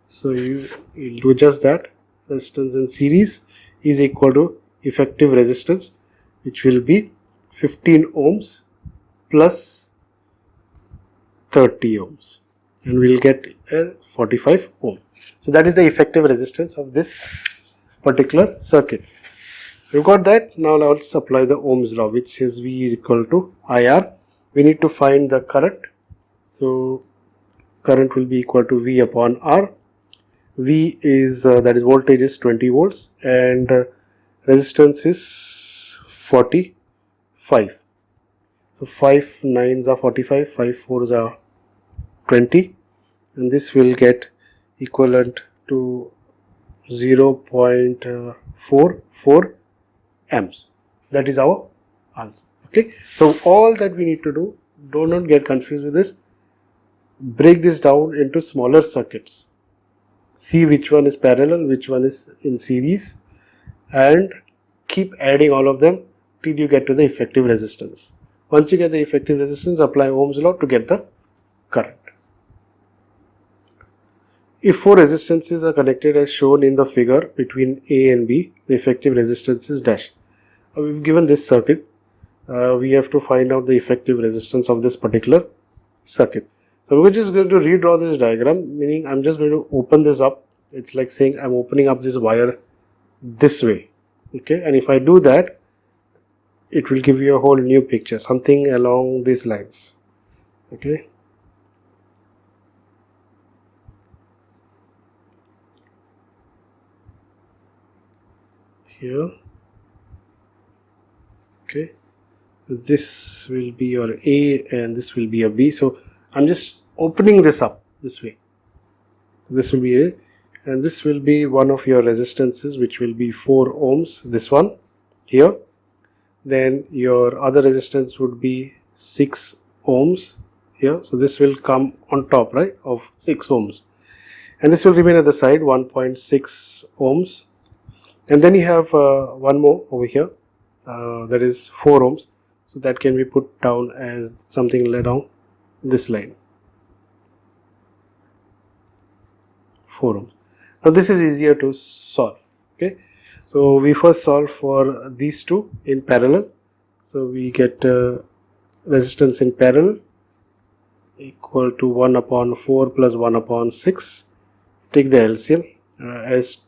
So you will do just that. Resistance in series is equal to effective resistance, which will be 15 ohms plus 30 ohms, and we will get 45 ohm. So that is the effective resistance of this particular circuit. We've got that. Now let's apply the Ohms law, which is V is equal to IR. We need to find the current. So current will be equal to V upon R. V is that is voltage is 20 volts and resistance is 40 5. So 5 9s are 45, 5 4s are 20, and this will get equivalent to 0.44 amps. That is our answer. Okay, so all that we need to do, do not get confused with this. Break this down into smaller circuits. See which one is parallel, which one is in series, and keep adding all of them till you get to the effective resistance. Once you get the effective resistance, apply Ohm's law to get the current. If 4 resistances are connected as shown in the figure between A and B, the effective resistance is dash. We've given this circuit. We have to find out the effective resistance of this particular circuit. So we're just going to redraw this diagram, meaning I'm just going to open this up. It's like saying I'm opening up this wire this way. Okay, and if I do that, it will give you a whole new picture, something along these lines. Okay. Here. Okay. This will be your A and this will be a B. So I'm just opening this up this way. This will be A, and this will be one of your resistances, which will be 4 ohms, this one here. Then your other resistance would be 6 ohms here. So this will come on top, right, of 6 ohms. And this will remain at the side, 1.6 ohms. And then you have one more over here, that is 4 ohms. So that can be put down as something along this line. 4 ohms. Now this is easier to solve. Okay, so we first solve for these two in parallel. So we get resistance in parallel equal to 1 upon 4 plus 1 upon 6. Take the LCM as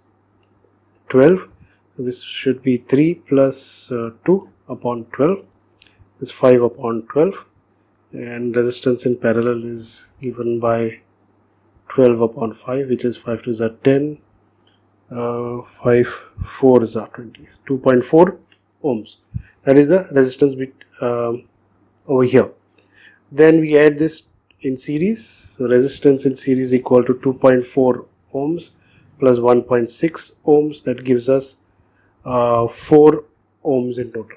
12. So this should be 3 plus 2 upon 12. This is 5 upon 12, and resistance in parallel is given by 12 upon 5, which is 5 2s are 10, 5 4s are 20, 2.4 ohms. That is the resistance bit over here. Then we add this in series. So resistance in series equal to 2.4 ohms plus 1.6 ohms. That gives us 4 ohms in total.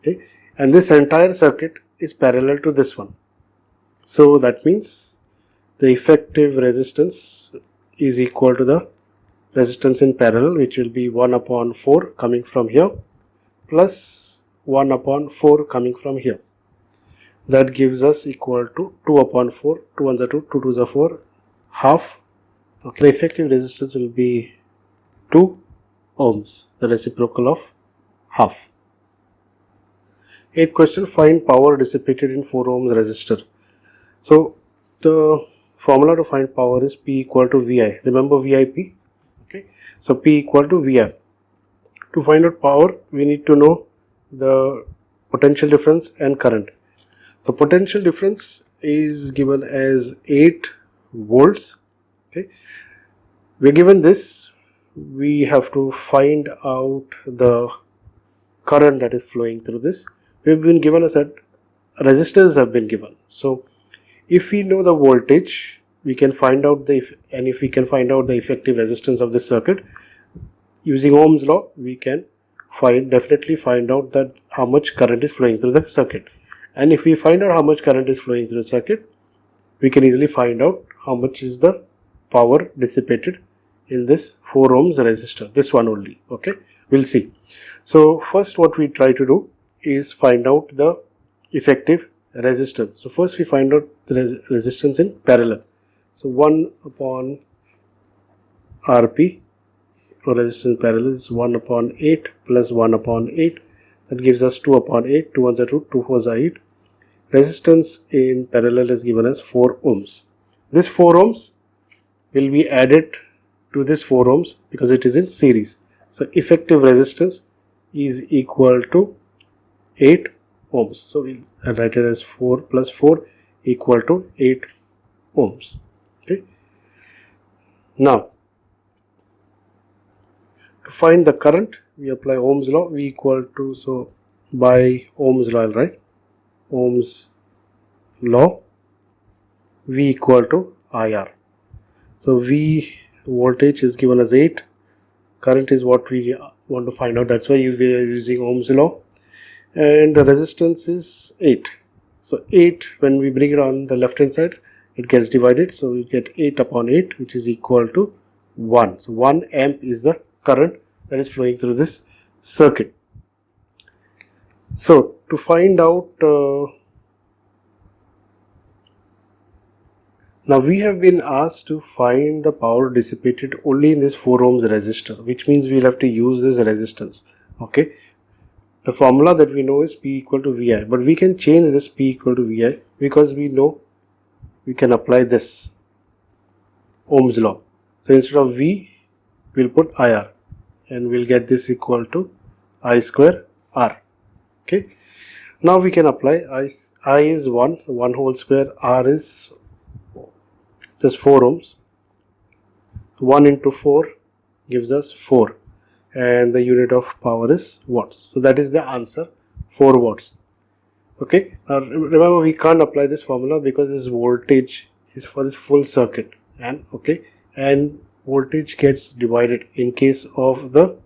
Okay, and this entire circuit is parallel to this one. So that means the effective resistance is equal to the resistance in parallel, which will be 1 upon 4 coming from here plus 1 upon 4 coming from here. That gives us equal to 2 upon 4, 2 1s are 2, 2 2s are 4, half. Okay, the effective resistance will be 2 ohms, the reciprocal of half. 8th question, find power dissipated in 4 ohms resistor. So the formula to find power is P equal to VI. Remember VIP? Okay, so P equal to VI. To find out power, we need to know the potential difference and current. So potential difference is given as 8 volts. Okay, we are given this. We have to find out the current that is flowing through this. We have been given a set resistors have been given. So if we know the voltage, we can find out if we can find out the effective resistance of this circuit using Ohm's law, we can definitely find out that how much current is flowing through the circuit. And if we find out how much current is flowing through the circuit, we can easily find out how much is the power dissipated in this 4 ohms resistor, this one only. Okay, we'll see. So first what we try to do is find out the effective resistance. So first we find out the resistance in parallel. So 1 upon Rp, or resistance in parallel, is 1 upon 8 plus 1 upon 8. That gives us 2 upon 8, 2 1s are 2, 2 4s are 8. Resistance in parallel is given as 4 ohms. This 4 ohms will be added to this 4 ohms because it is in series. So effective resistance is equal to 8 ohms. So we'll write it as 4 plus 4 equal to 8 ohms. Okay. Now, to find the current, we apply Ohm's law. V equal to, so by Ohm's law, right? Ohm's law, V equal to IR. So V voltage is given as 8, current is what we want to find out, that's why we are using Ohm's law, and the resistance is 8. So 8, when we bring it on the left hand side, it gets divided, so we get 8 upon 8, which is equal to 1. So 1 amp is the current that is flowing through this circuit. So to find out, now we have been asked to find the power dissipated only in this 4 ohms resistor, which means we'll have to use this resistance. Okay, the formula that we know is P equal to VI, but we can change this P equal to VI because we know we can apply this Ohm's law. So instead of V, we'll put IR and we'll get this equal to I square R. Okay, now we can apply I is 1 whole square, R is just 4 ohms. 1 into 4 gives us 4, and the unit of power is watts. So that is the answer, 4 watts. Okay, now remember we can't apply this formula because this voltage is for this full circuit, and and voltage gets divided in case of the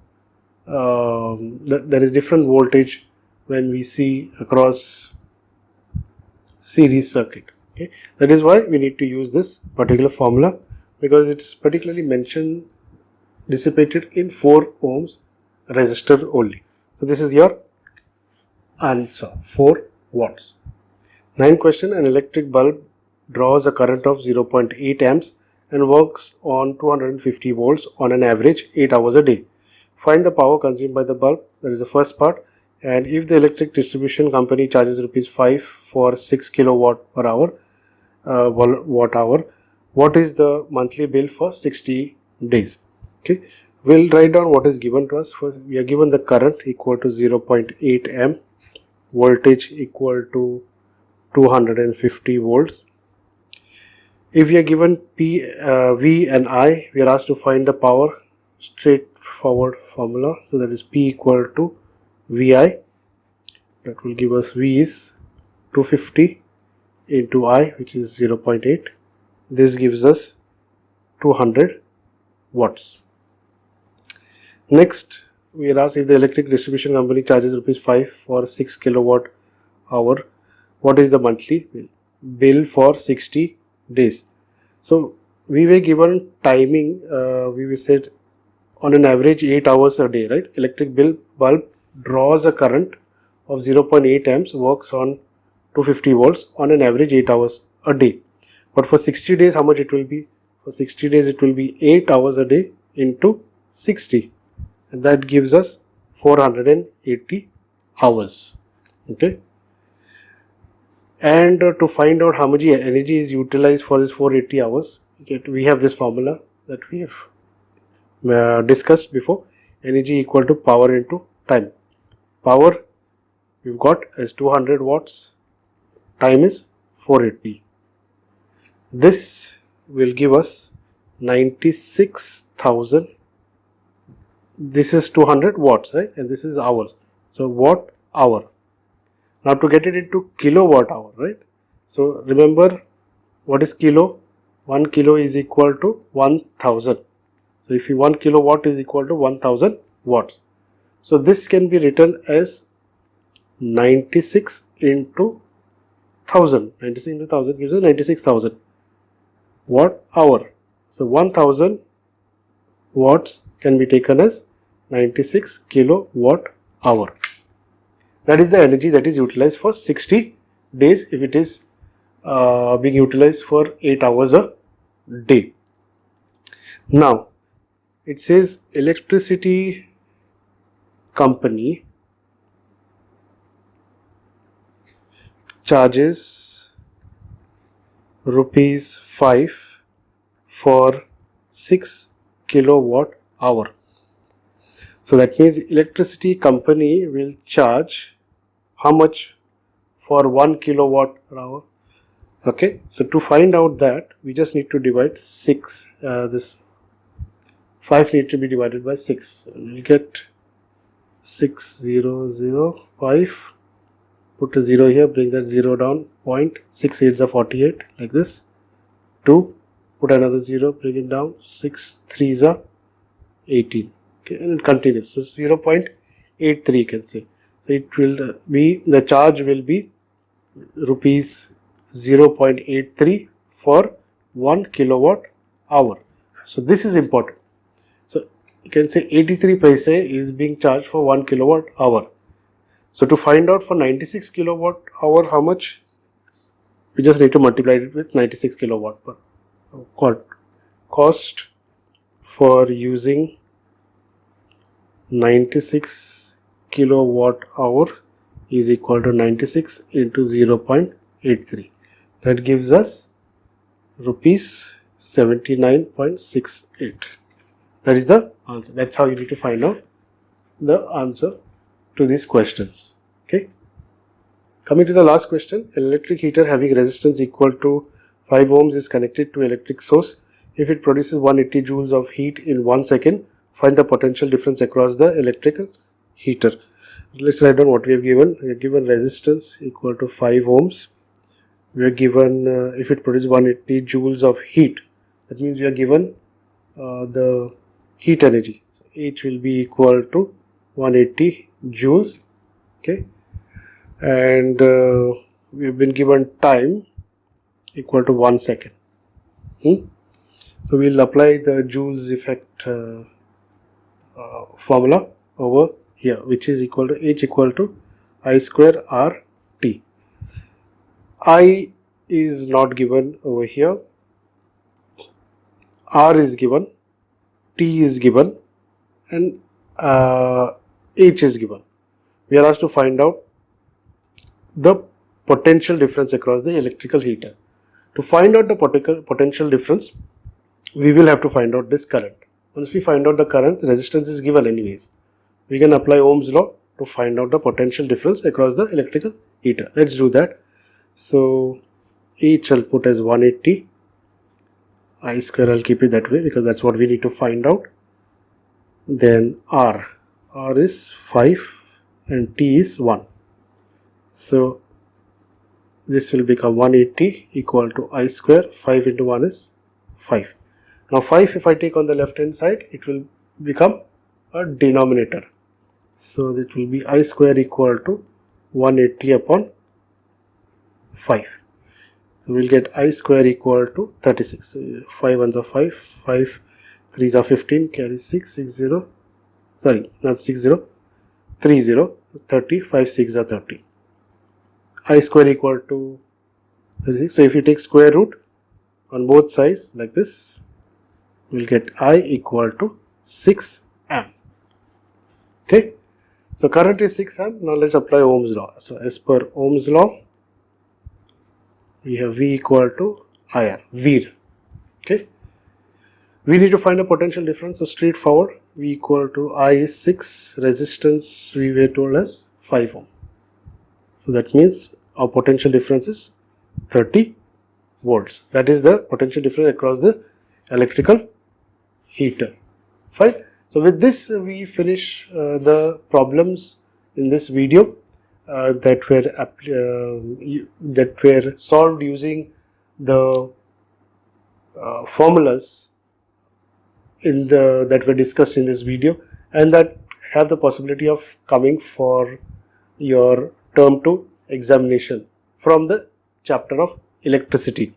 there is different voltage when we see across series circuit. Okay, that is why we need to use this particular formula, because it's particularly mentioned dissipated in 4 ohms resistor only. So this is your answer, 4 watts. 9th question, an electric bulb draws a current of 0.8 amps and works on 250 volts on an average 8 hours a day. Find the power consumed by the bulb, that is the first part, and if the electric distribution company charges rupees 5 for 6 kilowatt per hour, watt hour, what is the monthly bill for 60 days? Okay, we'll write down what is given to us. First, we are given the current equal to 0.8 amp, voltage equal to 250 volts. If we are given P, V and I, we are asked to find the power, straightforward formula. So that is P equal to VI, that will give us V is 250 into I, which is 0.8. This gives us 200 watts. Next, we are asked if the electric distribution company charges rupees 5 for 6 kilowatt hour, what is the monthly bill for 60 days? So we were given timing, we said on an average 8 hours a day, right? Electric bulb draws a current of 0.8 amps, works on 250 volts on an average 8 hours a day. But for 60 days, how much it will be? For 60 days, it will be 8 hours a day into 60, and that gives us 480 hours. Okay, and to find out how much energy is utilized for this 480 hours, we have this formula that we have discussed before. Energy equal to power into time. Power we've got as 200 watts, time is 480. This will give us 96,000. This is 200 watts, right? And this is hours. So watt hour. Now to get it into kilowatt hour, right? So remember, what is kilo? 1 kilo is equal to 1000. So if 1 kilowatt is equal to 1000 watts. So this can be written as 96 into 1000. 96 into 1000 gives us 96,000 watt hour. So 1000 watts can be taken as 96 kilowatt hour. That is the energy that is utilized for 60 days if it is being utilized for 8 hours a day. Now it says electricity company charges rupees 5 for 6 kilowatt hour. So that means electricity company will charge how much for 1 kilowatt per hour? Okay, so to find out that, we just need to divide 6, this 5 need to be divided by 6. So we'll get 6005. Put a 0 here, bring that 0 down, 6 8s are 48, like this. 2, put another 0, bring it down, 6 3s are 18. Okay, and it continues. So 0.83 you can say. So it will be, the charge will be rupees 0.83 for 1 kilowatt hour. So this is important. So you can say 83 paise is being charged for 1 kilowatt hour. So to find out for 96 kilowatt hour how much, we just need to multiply it with 96 kilowatt per cost for using 96 kilowatt hour is equal to 96 into 0.83. That gives us rupees 79.68. That is the answer. That's how you need to find out the answer to these questions. Okay. Coming to the last question, an electric heater having resistance equal to 5 ohms is connected to electric source. If it produces 180 joules of heat in 1 second, find the potential difference across the electrical heater. Let's write down what we have given. We have given resistance equal to 5 ohms. We are given if it produces 180 joules of heat. That means we are given the heat energy. So H will be equal to 180 joules. Okay. And we have been given time equal to 1 second. So we will apply the joules effect formula over here, which is equal to H equal to I square R T. I is not given over here, R is given, T is given, and H is given. We are asked to find out the potential difference across the electrical heater. To find out the potential difference, we will have to find out this current. Once we find out the current, resistance is given anyways. We can apply Ohm's law to find out the potential difference across the electrical heater. Let's do that. So H I'll put as 180. I square I'll keep it that way because that's what we need to find out. Then R is 5 and T is 1. So this will become 180 equal to I square. 5 into 1 is 5. Now 5 if I take on the left hand side, it will become a denominator. So it will be I square equal to 180 upon 5. So we'll get I square equal to 36. So 5 ones are 5, 5 3s are 15, carry 6, 6 0, sorry not 6 0, 3 0, 30, 5 6 are 30. I square equal to 36. So if you take square root on both sides like this, we'll get I equal to 6 amp. Okay. So current is 6 amp. Now let's apply Ohm's law. So as per Ohm's law, we have V equal to IR, VIR. Okay. We need to find a potential difference. So straightforward, V equal to I is 6, resistance we were told as 5 ohm. So that means our potential difference is 30 volts. That is the potential difference across the electrical heater. Fine. So with this we finish the problems in this video that were solved using the formulas that were discussed in this video, and that have the possibility of coming for your term 2 examination from the chapter of electricity.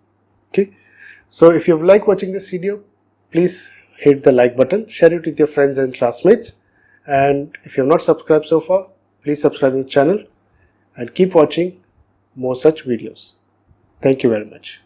Okay. So if you like watching this video, please hit the like button, share it with your friends and classmates, and if you have not subscribed so far, please subscribe to the channel and keep watching more such videos. Thank you very much.